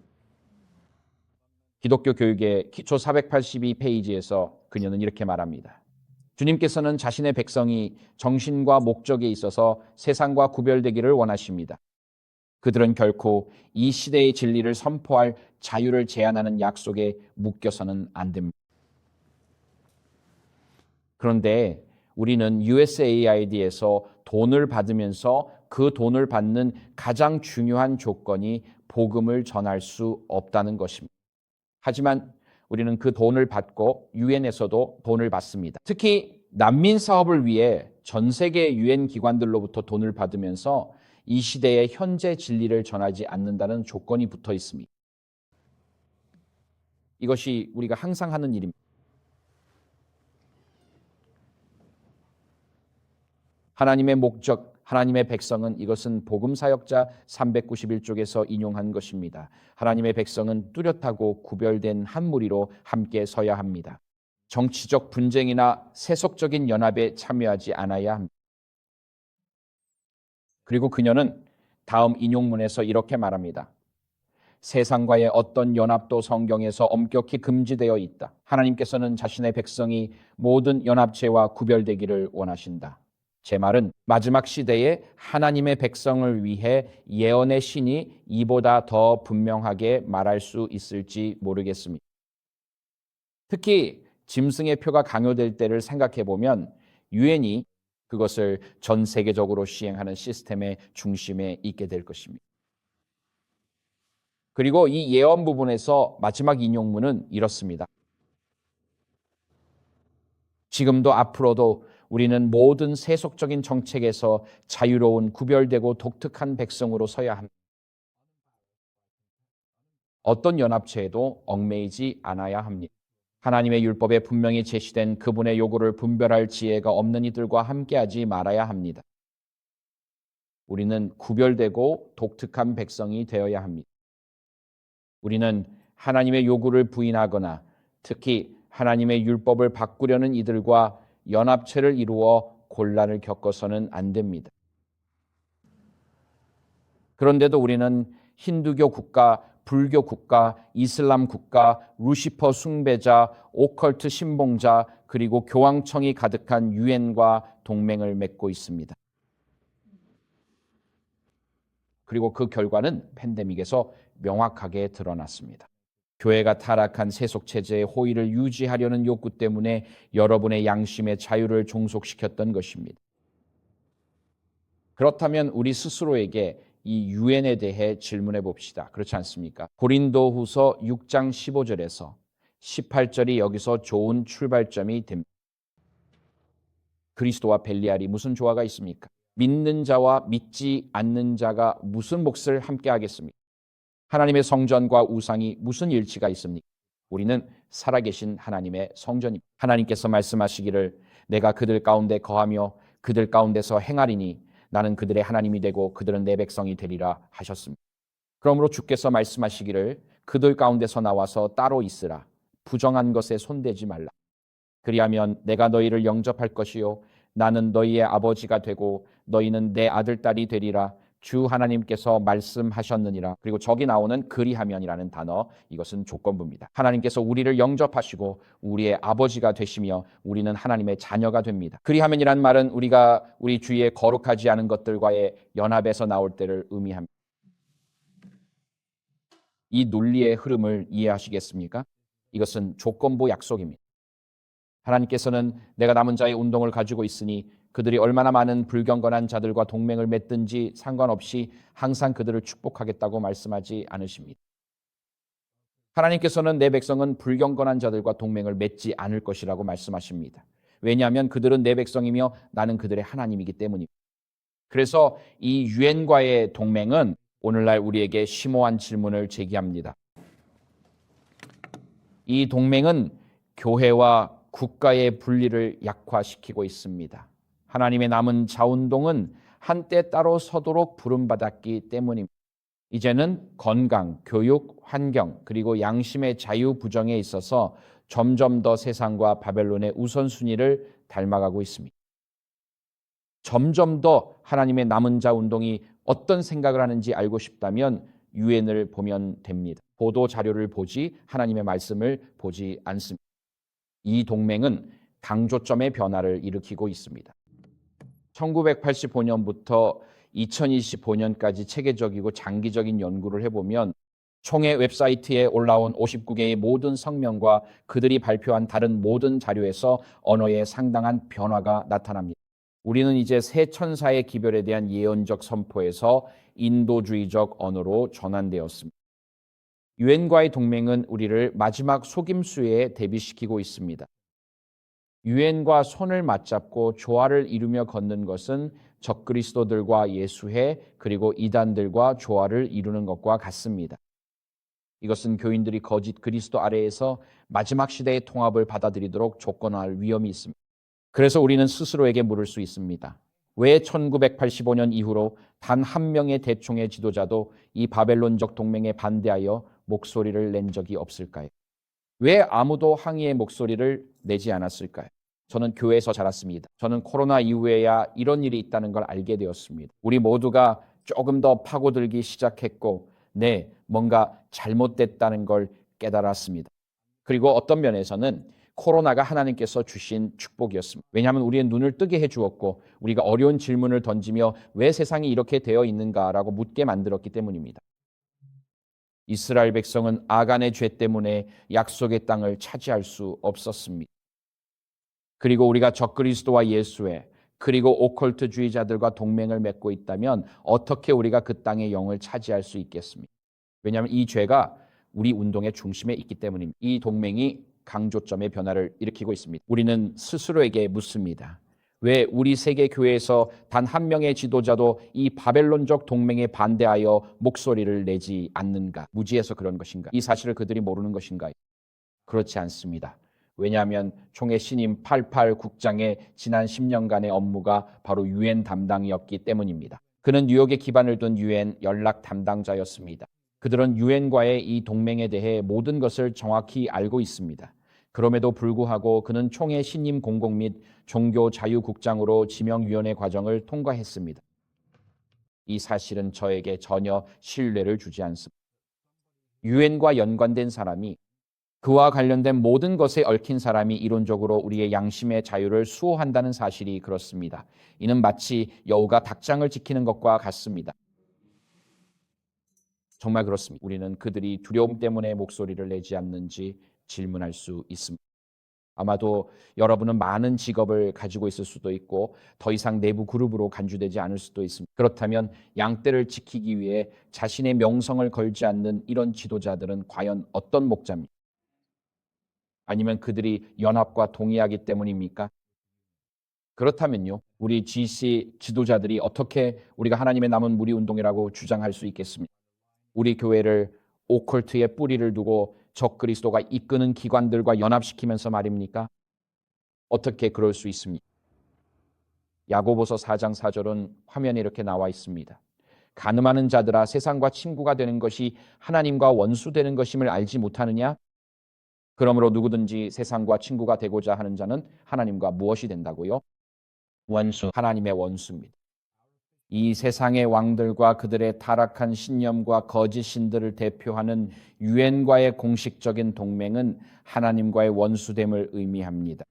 기독교 교육의 기초 482페이지에서 그녀는 이렇게 말합니다. 주님께서는 자신의 백성이 정신과 목적에 있어서 세상과 구별되기를 원하십니다. 그들은 결코 이 시대의 진리를 선포할 자유를 제한하는 약속에 묶여서는 안 됩니다. 그런데 우리는 USAID에서 돈을 받으면서 그 돈을 받는 가장 중요한 조건이 복음을 전할 수 없다는 것입니다. 하지만 우리는 그 돈을 받고 유엔에서도 돈을 받습니다. 특히 난민 사업을 위해 전 세계 유엔 기관들로부터 돈을 받으면서 이 시대의 현재 진리를 전하지 않는다는 조건이 붙어 있습니다. 이것이 우리가 항상 하는 일입니다. 하나님의 목적, 하나님의 백성은 이것은 복음사역자 391쪽에서 인용한 것입니다. 하나님의 백성은 뚜렷하고 구별된 한 무리로 함께 서야 합니다. 정치적 분쟁이나 세속적인 연합에 참여하지 않아야 합니다. 그리고 그녀는 다음 인용문에서 이렇게 말합니다. 세상과의 어떤 연합도 성경에서 엄격히 금지되어 있다. 하나님께서는 자신의 백성이 모든 연합체와 구별되기를 원하신다. 제 말은 마지막 시대에 하나님의 백성을 위해 예언의 신이 이보다 더 분명하게 말할 수 있을지 모르겠습니다. 특히 짐승의 표가 강요될 때를 생각해 보면 유엔이 그것을 전 세계적으로 시행하는 시스템의 중심에 있게 될 것입니다. 그리고 이 예언 부분에서 마지막 인용문은 이렇습니다. 지금도 앞으로도 우리는 모든 세속적인 정책에서 자유로운 구별되고 독특한 백성으로 서야 합니다. 어떤 연합체에도 얽매이지 않아야 합니다. 하나님의 율법에 분명히 제시된 그분의 요구를 분별할 지혜가 없는 이들과 함께하지 말아야 합니다. 우리는 구별되고 독특한 백성이 되어야 합니다. 우리는 하나님의 요구를 부인하거나 특히 하나님의 율법을 바꾸려는 이들과 연합체를 이루어 곤란을 겪어서는 안 됩니다. 그런데도 우리는 힌두교 국가, 불교 국가, 이슬람 국가, 루시퍼 숭배자, 오컬트 신봉자, 그리고 교황청이 가득한 유엔과 동맹을 맺고 있습니다. 그리고 그 결과는 팬데믹에서 명확하게 드러났습니다. 교회가 타락한 세속체제의 호의를 유지하려는 욕구 때문에 여러분의 양심의 자유를 종속시켰던 것입니다. 그렇다면 우리 스스로에게 이 유엔에 대해 질문해 봅시다. 그렇지 않습니까? 고린도후서 6장 15절에서 18절이 여기서 좋은 출발점이 됩니다. 그리스도와 벨리알이 무슨 조화가 있습니까? 믿는 자와 믿지 않는 자가 무슨 몫을 함께 하겠습니까? 하나님의 성전과 우상이 무슨 일치가 있습니까? 우리는 살아계신 하나님의 성전입니다. 하나님께서 말씀하시기를 내가 그들 가운데 거하며 그들 가운데서 행하리니 나는 그들의 하나님이 되고 그들은 내 백성이 되리라 하셨습니다. 그러므로 주께서 말씀하시기를 그들 가운데서 나와서 따로 있으라. 부정한 것에 손대지 말라. 그리하면 내가 너희를 영접할 것이요 나는 너희의 아버지가 되고 너희는 내 아들 딸이 되리라. 주 하나님께서 말씀하셨느니라. 그리고 저기 나오는 그리하면이라는 단어, 이것은 조건부입니다. 하나님께서 우리를 영접하시고 우리의 아버지가 되시며 우리는 하나님의 자녀가 됩니다. 그리하면이란 말은 우리가 우리 주위에 거룩하지 않은 것들과의 연합에서 나올 때를 의미합니다. 이 논리의 흐름을 이해하시겠습니까? 이것은 조건부 약속입니다. 하나님께서는 내가 남은 자의 운동을 가지고 있으니 그들이 얼마나 많은 불경건한 자들과 동맹을 맺든지 상관없이 항상 그들을 축복하겠다고 말씀하지 않으십니다. 하나님께서는 내 백성은 불경건한 자들과 동맹을 맺지 않을 것이라고 말씀하십니다. 왜냐하면 그들은 내 백성이며 나는 그들의 하나님이기 때문입니다. 그래서 이 유엔과의 동맹은 오늘날 우리에게 심오한 질문을 제기합니다. 이 동맹은 교회와 국가의 분리를 약화시키고 있습니다. 하나님의 남은 자운동은 한때 따로 서도록 부름받았기 때문입니다. 이제는 건강, 교육, 환경, 그리고 양심의 자유 부정에 있어서 점점 더 세상과 바벨론의 우선순위를 닮아가고 있습니다. 점점 더 하나님의 남은 자 운동이 어떤 생각을 하는지 알고 싶다면 유엔을 보면 됩니다. 보도 자료를 보지 하나님의 말씀을 보지 않습니다. 이 동맹은 강조점의 변화를 일으키고 있습니다. 1985년부터 2025년까지 체계적이고 장기적인 연구를 해보면 총회 웹사이트에 올라온 59개의 모든 성명과 그들이 발표한 다른 모든 자료에서 언어에 상당한 변화가 나타납니다. 우리는 이제 새 천사의 기별에 대한 예언적 선포에서 인도주의적 언어로 전환되었습니다. 유엔과의 동맹은 우리를 마지막 속임수에 대비시키고 있습니다. 유엔과 손을 맞잡고 조화를 이루며 걷는 것은 적그리스도들과 예수회 그리고 이단들과 조화를 이루는 것과 같습니다. 이것은 교인들이 거짓 그리스도 아래에서 마지막 시대의 통합을 받아들이도록 조건화할 위험이 있습니다. 그래서 우리는 스스로에게 물을 수 있습니다. 왜 1985년 이후로 단 한 명의 대총의 지도자도 이 바벨론적 동맹에 반대하여 목소리를 낸 적이 없을까요? 왜 아무도 항의의 목소리를 내지 않았을까요? 저는 교회에서 자랐습니다. 저는 코로나 이후에야 이런 일이 있다는 걸 알게 되었습니다. 우리 모두가 조금 더 파고들기 시작했고, 뭔가 잘못됐다는 걸 깨달았습니다. 그리고 어떤 면에서는 코로나가 하나님께서 주신 축복이었습니다. 왜냐하면 우리의 눈을 뜨게 해주었고 우리가 어려운 질문을 던지며 왜 세상이 이렇게 되어 있는가라고 묻게 만들었기 때문입니다. 이스라엘 백성은 아간의 죄 때문에 약속의 땅을 차지할 수 없었습니다. 그리고 우리가 적그리스도와 예수의 그리고 오컬트주의자들과 동맹을 맺고 있다면 어떻게 우리가 그 땅의 영을 차지할 수 있겠습니까? 왜냐하면 이 죄가 우리 운동의 중심에 있기 때문입니다. 이 동맹이 강조점의 변화를 일으키고 있습니다. 우리는 스스로에게 묻습니다. 왜 우리 세계 교회에서 단 한 명의 지도자도 이 바벨론적 동맹에 반대하여 목소리를 내지 않는가? 무지해서 그런 것인가? 이 사실을 그들이 모르는 것인가요? 그렇지 않습니다. 왜냐하면 총회 신임 88 국장의 지난 10년간의 업무가 바로 유엔 담당이었기 때문입니다. 그는 뉴욕에 기반을 둔 유엔 연락 담당자였습니다. 그들은 유엔과의 이 동맹에 대해 모든 것을 정확히 알고 있습니다. 그럼에도 불구하고 그는 총회 신임 공공 및 종교 자유국장으로 지명위원회 과정을 통과했습니다. 이 사실은 저에게 전혀 신뢰를 주지 않습니다. 유엔과 연관된 사람이 그와 관련된 모든 것에 얽힌 사람이 이론적으로 우리의 양심의 자유를 수호한다는 사실이 그렇습니다. 이는 마치 여우가 닭장을 지키는 것과 같습니다. 정말 그렇습니다. 우리는 그들이 두려움 때문에 목소리를 내지 않는지 질문할 수 있습니다. 아마도 여러분은 많은 직업을 가지고 있을 수도 있고 더 이상 내부 그룹으로 간주되지 않을 수도 있습니다. 그렇다면 양떼를 지키기 위해 자신의 명성을 걸지 않는 이런 지도자들은 과연 어떤 목자입니까? 아니면 그들이 연합과 동의하기 때문입니까? 그렇다면요, 우리 GC 지도자들이 어떻게 우리가 하나님의 남은 무리 운동이라고 주장할 수 있겠습니까? 우리 교회를 오컬트의 뿌리를 두고 적그리스도가 이끄는 기관들과 연합시키면서 말입니까? 어떻게 그럴 수 있습니까? 야고보서 4장 4절은 화면에 이렇게 나와 있습니다. 간음하는 자들아, 세상과 친구가 되는 것이 하나님과 원수되는 것임을 알지 못하느냐? 그러므로 누구든지 세상과 친구가 되고자 하는 자는 하나님과 무엇이 된다고요? 원수, 하나님의 원수입니다. 이 세상의 왕들과 그들의 타락한 신념과 거짓 신들을 대표하는 유엔과의 공식적인 동맹은 하나님과의 원수됨을 의미합니다.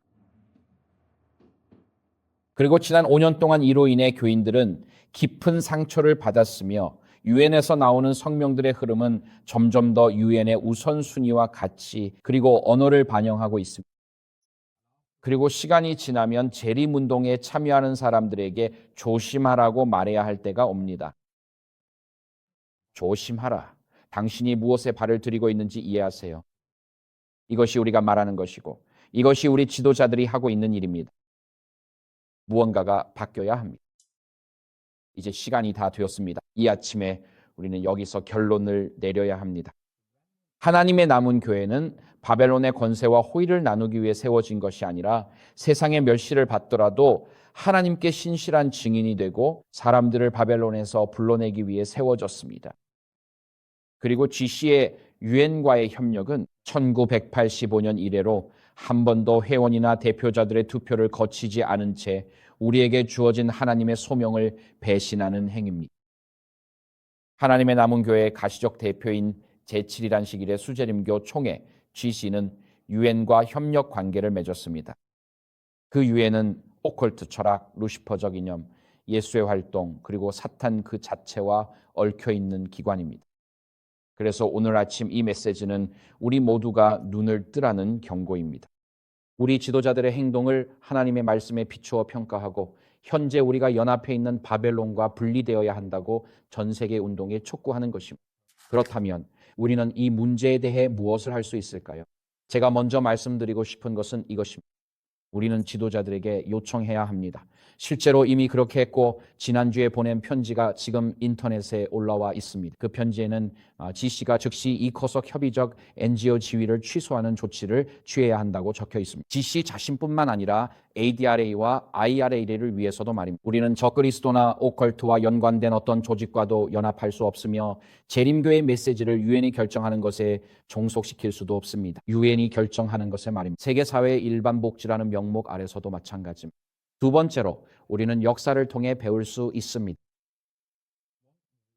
그리고 지난 5년 동안 이로 인해 교인들은 깊은 상처를 받았으며 유엔에서 나오는 성명들의 흐름은 점점 더 유엔의 우선순위와 가치 그리고 언어를 반영하고 있습니다. 그리고 시간이 지나면 재림운동에 참여하는 사람들에게 조심하라고 말해야 할 때가 옵니다. 조심하라. 당신이 무엇에 발을 들이고 있는지 이해하세요. 이것이 우리가 말하는 것이고 이것이 우리 지도자들이 하고 있는 일입니다. 무언가가 바뀌어야 합니다. 이제 시간이 다 되었습니다. 이 아침에 우리는 여기서 결론을 내려야 합니다. 하나님의 남은 교회는 바벨론의 권세와 호의를 나누기 위해 세워진 것이 아니라 세상의 멸시를 받더라도 하나님께 신실한 증인이 되고 사람들을 바벨론에서 불러내기 위해 세워졌습니다. 그리고 GC의 유엔과의 협력은 1985년 이래로 한 번도 회원이나 대표자들의 투표를 거치지 않은 채 우리에게 주어진 하나님의 소명을 배신하는 행위입니다. 하나님의 남은 교회의 가시적 대표인 제7일 안식일의 수재림교 총회 GC는 유엔과 협력 관계를 맺었습니다. 그 유엔은 오컬트 철학, 루시퍼적 이념, 예수의 활동, 그리고 사탄 그 자체와 얽혀 있는 기관입니다. 그래서 오늘 아침 이 메시지는 우리 모두가 눈을 뜨라는 경고입니다. 우리 지도자들의 행동을 하나님의 말씀에 비추어 평가하고 현재 우리가 연합해 있는 바벨론과 분리되어야 한다고 전 세계 운동에 촉구하는 것입니다. 그렇다면 우리는 이 문제에 대해 무엇을 할 수 있을까요? 제가 먼저 말씀드리고 싶은 것은 이것입니다. 우리는 지도자들에게 요청해야 합니다. 실제로 이미 그렇게 했고 지난주에 보낸 편지가 지금 인터넷에 올라와 있습니다. 그 편지에는 GC가 즉시 이커석 협의적 NGO 지위를 취소하는 조치를 취해야 한다고 적혀 있습니다. GC 자신뿐만 아니라 ADRA와 IRA를 위해서도 말입니다. 우리는 적그리스도나 오컬트와 연관된 어떤 조직과도 연합할 수 없으며 재림교의 메시지를 유엔이 결정하는 것에 종속시킬 수도 없습니다. 유엔이 결정하는 것에 말입니다. 세계사회의 일반 복지라는 명목 아래서도 마찬가지입니다. 두 번째로 우리는 역사를 통해 배울 수 있습니다.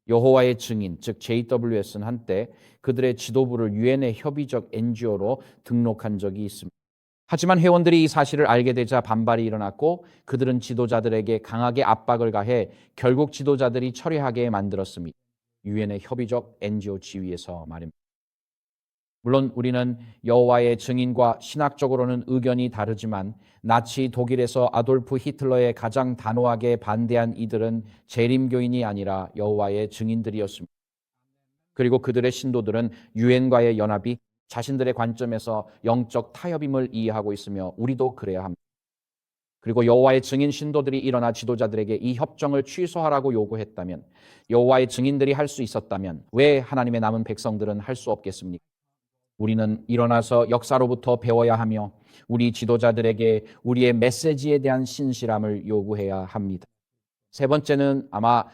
여호와의 증인, 즉 JWS는 한때 그들의 지도부를 유엔의 협의적 NGO로 등록한 적이 있습니다. 하지만 회원들이 이 사실을 알게 되자 반발이 일어났고 그들은 지도자들에게 강하게 압박을 가해 결국 지도자들이 철회하게 만들었습니다. 유엔의 협의적 NGO 지위에서 말입니다. 물론 우리는 여호와의 증인과 신학적으로는 의견이 다르지만 나치 독일에서 아돌프 히틀러에 가장 단호하게 반대한 이들은 재림교인이 아니라 여호와의 증인들이었습니다. 그리고 그들의 신도들은 유엔과의 연합이 자신들의 관점에서 영적 타협임을 이해하고 있으며 우리도 그래야 합니다. 그리고 여호와의 증인 신도들이 일어나 지도자들에게 이 협정을 취소하라고 요구했다면, 여호와의 증인들이 할 수 있었다면 왜 하나님의 남은 백성들은 할 수 없겠습니까? 우리는 일어나서 역사로부터 배워야 하며 우리 지도자들에게 우리의 메시지에 대한 신실함을 요구해야 합니다. 세 번째는 아마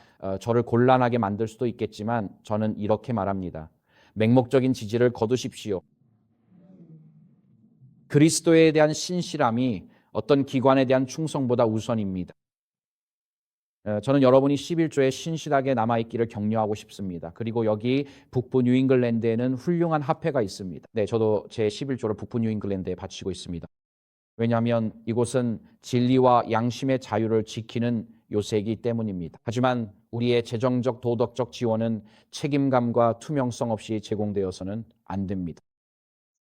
저를 곤란하게 만들 수도 있겠지만 저는 이렇게 말합니다. 맹목적인 지지를 거두십시오. 그리스도에 대한 신실함이 어떤 기관에 대한 충성보다 우선입니다. 저는 여러분이 11조에 신실하게 남아있기를 격려하고 싶습니다. 그리고 여기 북부 뉴잉글랜드에는 훌륭한 합회가 있습니다. 네, 저도 제 11조를 북부 뉴잉글랜드에 바치고 있습니다. 왜냐하면 이곳은 진리와 양심의 자유를 지키는 요새이기 때문입니다. 하지만 우리의 재정적 도덕적 지원은 책임감과 투명성 없이 제공되어서는 안 됩니다.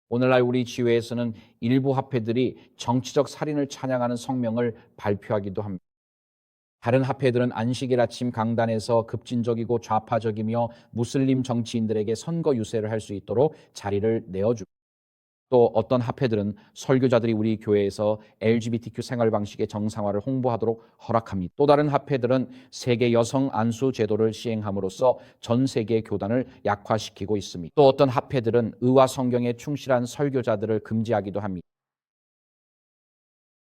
오늘날 우리 지회에서는 일부 합회들이 정치적 살인을 찬양하는 성명을 발표하기도 합니다. 다른 합회들은 안식일 아침 강단에서 급진적이고 좌파적이며 무슬림 정치인들에게 선거 유세를 할 수 있도록 자리를 내어줍니다. 또 어떤 합회들은 설교자들이 우리 교회에서 LGBTQ 생활 방식의 정상화를 홍보하도록 허락합니다. 또 다른 합회들은 세계 여성 안수 제도를 시행함으로써 전 세계 교단을 약화시키고 있습니다. 또 어떤 합회들은 의와 성경에 충실한 설교자들을 금지하기도 합니다.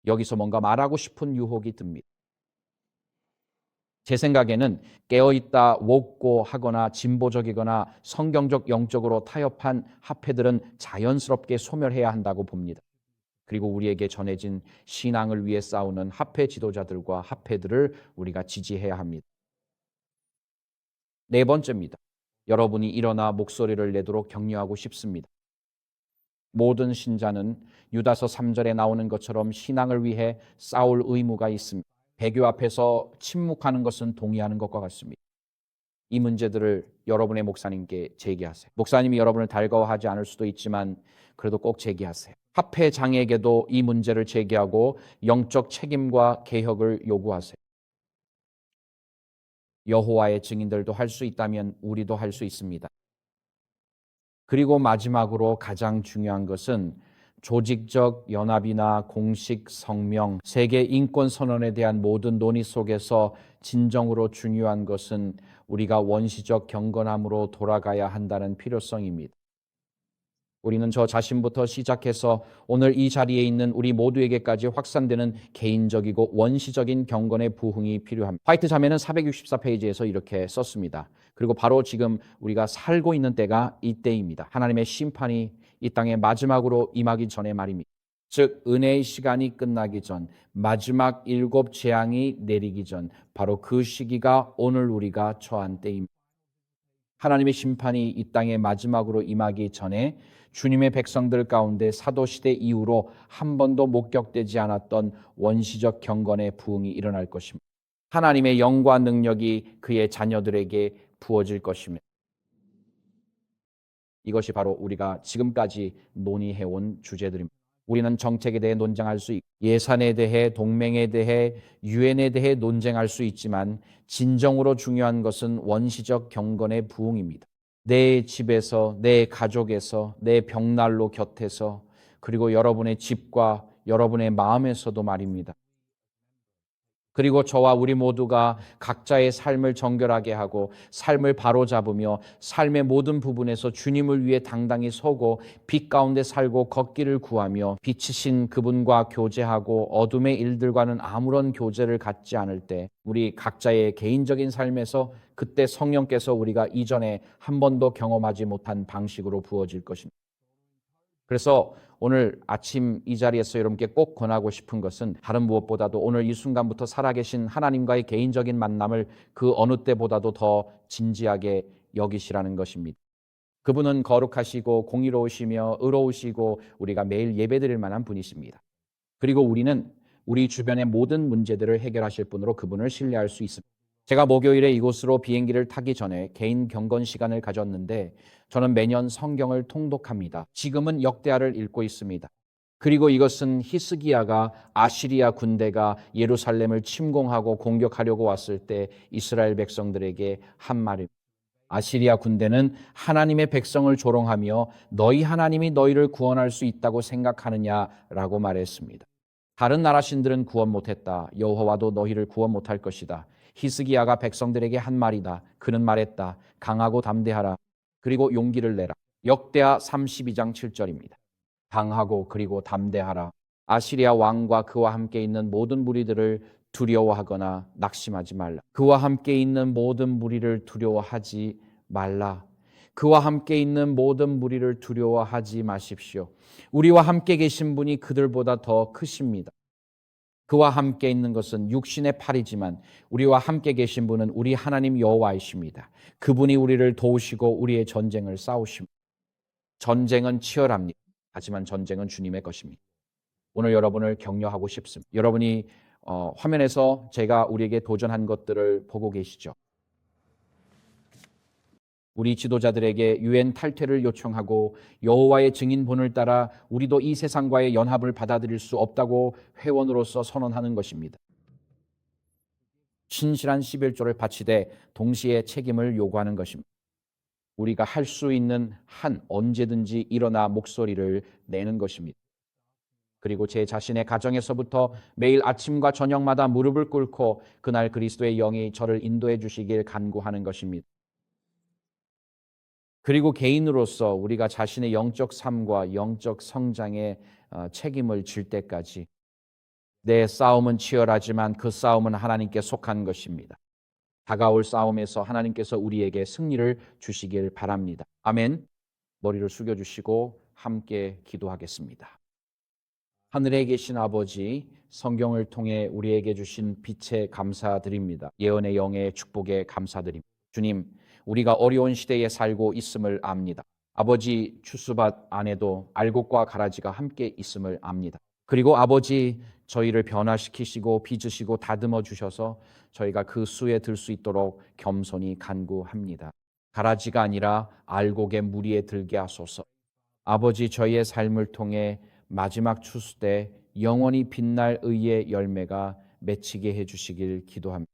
여기서 뭔가 말하고 싶은 유혹이 듭니다. 제 생각에는 깨어있다, wok고 하거나 진보적이거나 성경적 영적으로 타협한 합회들은 자연스럽게 소멸해야 한다고 봅니다. 그리고 우리에게 전해진 신앙을 위해 싸우는 합회 지도자들과 합회들을 우리가 지지해야 합니다. 네 번째입니다. 여러분이 일어나 목소리를 내도록 격려하고 싶습니다. 모든 신자는 유다서 3절에 나오는 것처럼 신앙을 위해 싸울 의무가 있습니다. 배교 앞에서 침묵하는 것은 동의하는 것과 같습니다. 이 문제들을 여러분의 목사님께 제기하세요. 목사님이 여러분을 달가워하지 않을 수도 있지만 그래도 꼭 제기하세요. 합회장에게도 이 문제를 제기하고 영적 책임과 개혁을 요구하세요. 여호와의 증인들도 할 수 있다면 우리도 할 수 있습니다. 그리고 마지막으로 가장 중요한 것은 조직적 연합이나 공식 성명, 세계 인권 선언에 대한 모든 논의 속에서 진정으로 중요한 것은 우리가 원시적 경건함으로 돌아가야 한다는 필요성입니다. 우리는 저 자신부터 시작해서 오늘 이 자리에 있는 우리 모두에게까지 확산되는 개인적이고 원시적인 경건의 부흥이 필요합니다. 화이트 자매는 464페이지에서 이렇게 썼습니다. 그리고 바로 지금 우리가 살고 있는 때가 이때입니다. 하나님의 심판이 이 땅에 마지막으로 임하기 전의 말입니다. 즉 은혜의 시간이 끝나기 전, 마지막 7 재앙이 내리기 전, 바로 그 시기가 오늘 우리가 처한 때입니다. 하나님의 심판이 이 땅에 마지막으로 임하기 전에 주님의 백성들 가운데 사도시대 이후로 한 번도 목격되지 않았던 원시적 경건의 부흥이 일어날 것입니다. 하나님의 영과 능력이 그의 자녀들에게 부어질 것입니다. 이것이 바로 우리가 지금까지 논의해온 주제들입니다. 우리는 정책에 대해 논쟁할 수 있고 예산에 대해, 동맹에 대해, 유엔에 대해 논쟁할 수 있지만 진정으로 중요한 것은 원시적 경건의 부흥입니다. 내 집에서, 내 가족에서, 내 벽난로 곁에서, 그리고 여러분의 집과 여러분의 마음에서도 말입니다. 그리고 저와 우리 모두가 각자의 삶을 정결하게 하고 삶을 바로잡으며 삶의 모든 부분에서 주님을 위해 당당히 서고 빛 가운데 살고 걷기를 구하며 빛이신 그분과 교제하고 어둠의 일들과는 아무런 교제를 갖지 않을 때 우리 각자의 개인적인 삶에서 그때 성령께서 우리가 이전에 한 번도 경험하지 못한 방식으로 부어질 것입니다. 그래서 오늘 아침 이 자리에서 여러분께 꼭 권하고 싶은 것은 다른 무엇보다도 오늘 이 순간부터 살아계신 하나님과의 개인적인 만남을 그 어느 때보다도 더 진지하게 여기시라는 것입니다. 그분은 거룩하시고 공의로우시며 의로우시고 우리가 매일 예배드릴 만한 분이십니다. 그리고 우리는 우리 주변의 모든 문제들을 해결하실 분으로 그분을 신뢰할 수 있습니다. 제가 목요일에 이곳으로 비행기를 타기 전에 개인 경건 시간을 가졌는데 저는 매년 성경을 통독합니다. 지금은 역대하를 읽고 있습니다. 그리고 이것은 히스기야가 아시리아 군대가 예루살렘을 침공하고 공격하려고 왔을 때 이스라엘 백성들에게 한 말입니다. 아시리아 군대는 하나님의 백성을 조롱하며 너희 하나님이 너희를 구원할 수 있다고 생각하느냐라고 말했습니다. 다른 나라 신들은 구원 못했다. 여호와도 너희를 구원 못할 것이다. 히스기야가 백성들에게 한 말이다. 그는 말했다. 강하고 담대하라. 그리고 용기를 내라. 역대하 32장 7절입니다. 강하고 그리고 담대하라. 아시리아 왕과 그와 함께 있는 모든 무리들을 두려워하거나 낙심하지 말라. 그와 함께 있는 모든 무리를 두려워하지 말라. 그와 함께 있는 모든 무리를 두려워하지 마십시오. 우리와 함께 계신 분이 그들보다 더 크십니다. 그와 함께 있는 것은 육신의 팔이지만 우리와 함께 계신 분은 우리 하나님 여호와이십니다. 그분이 우리를 도우시고 우리의 전쟁을 싸우십니다. 전쟁은 치열합니다. 하지만 전쟁은 주님의 것입니다. 오늘 여러분을 격려하고 싶습니다. 여러분이 화면에서 제가 우리에게 도전한 것들을 보고 계시죠? 우리 지도자들에게 유엔 탈퇴를 요청하고 여호와의 증인본을 따라 우리도 이 세상과의 연합을 받아들일 수 없다고 회원으로서 선언하는 것입니다. 신실한 11조를 바치되 동시에 책임을 요구하는 것입니다. 우리가 할 수 있는 한 언제든지 일어나 목소리를 내는 것입니다. 그리고 제 자신의 가정에서부터 매일 아침과 저녁마다 무릎을 꿇고 그날 그리스도의 영이 저를 인도해 주시길 간구하는 것입니다. 그리고 개인으로서 우리가 자신의 영적 삶과 영적 성장에 책임을 질 때까지 내 싸움은 치열하지만 그 싸움은 하나님께 속한 것입니다. 다가올 싸움에서 하나님께서 우리에게 승리를 주시길 바랍니다. 아멘. 머리를 숙여주시고 함께 기도하겠습니다. 하늘에 계신 아버지, 성경을 통해 우리에게 주신 빛에 감사드립니다. 예언의 영의 축복에 감사드립니다. 주님, 우리가 어려운 시대에 살고 있음을 압니다. 아버지, 추수밭 안에도 알곡과 가라지가 함께 있음을 압니다. 그리고 아버지, 저희를 변화시키시고 빚으시고 다듬어 주셔서 저희가 그 수에 들 수 있도록 겸손히 간구합니다. 가라지가 아니라 알곡의 무리에 들게 하소서. 아버지, 저희의 삶을 통해 마지막 추수 때 영원히 빛날 의의 열매가 맺히게 해주시길 기도합니다.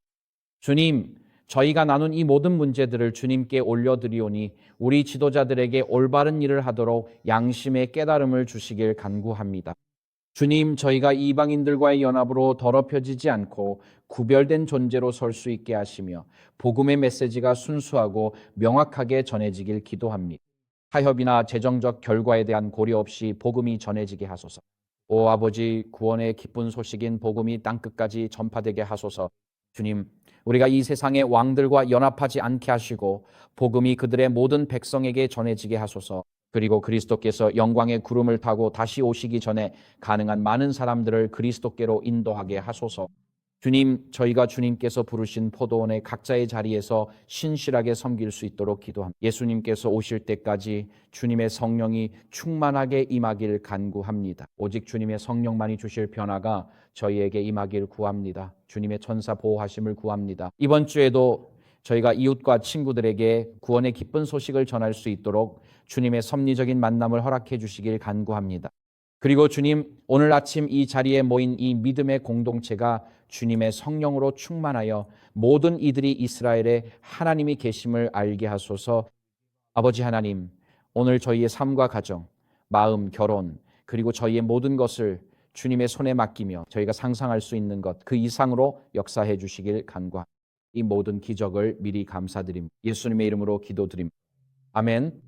주님, 저희가 나눈 이 모든 문제들을 주님께 올려드리오니 우리 지도자들에게 올바른 일을 하도록 양심의 깨달음을 주시길 간구합니다. 주님, 저희가 이방인들과의 연합으로 더럽혀지지 않고 구별된 존재로 설 수 있게 하시며 복음의 메시지가 순수하고 명확하게 전해지길 기도합니다. 타협이나 재정적 결과에 대한 고려 없이 복음이 전해지게 하소서. 오 아버지, 구원의 기쁜 소식인 복음이 땅끝까지 전파되게 하소서. 주님, 우리가 이 세상의 왕들과 연합하지 않게 하시고 복음이 그들의 모든 백성에게 전해지게 하소서. 그리고 그리스도께서 영광의 구름을 타고 다시 오시기 전에 가능한 많은 사람들을 그리스도께로 인도하게 하소서. 주님, 저희가 주님께서 부르신 포도원의 각자의 자리에서 신실하게 섬길 수 있도록 기도합니다. 예수님께서 오실 때까지 주님의 성령이 충만하게 임하길 간구합니다. 오직 주님의 성령만이 주실 변화가 저희에게 임하길 구합니다. 주님의 천사 보호하심을 구합니다. 이번 주에도 저희가 이웃과 친구들에게 구원의 기쁜 소식을 전할 수 있도록 주님의 섭리적인 만남을 허락해 주시길 간구합니다. 그리고 주님, 오늘 아침 이 자리에 모인 이 믿음의 공동체가 주님의 성령으로 충만하여 모든 이들이 이스라엘에 하나님이 계심을 알게 하소서. 아버지 하나님, 오늘 저희의 삶과 가정, 마음, 결혼, 그리고 저희의 모든 것을 주님의 손에 맡기며 저희가 상상할 수 있는 것 그 이상으로 역사해 주시길 간구합니다. 이 모든 기적을 미리 감사드립니다. 예수님의 이름으로 기도드립니다. 아멘.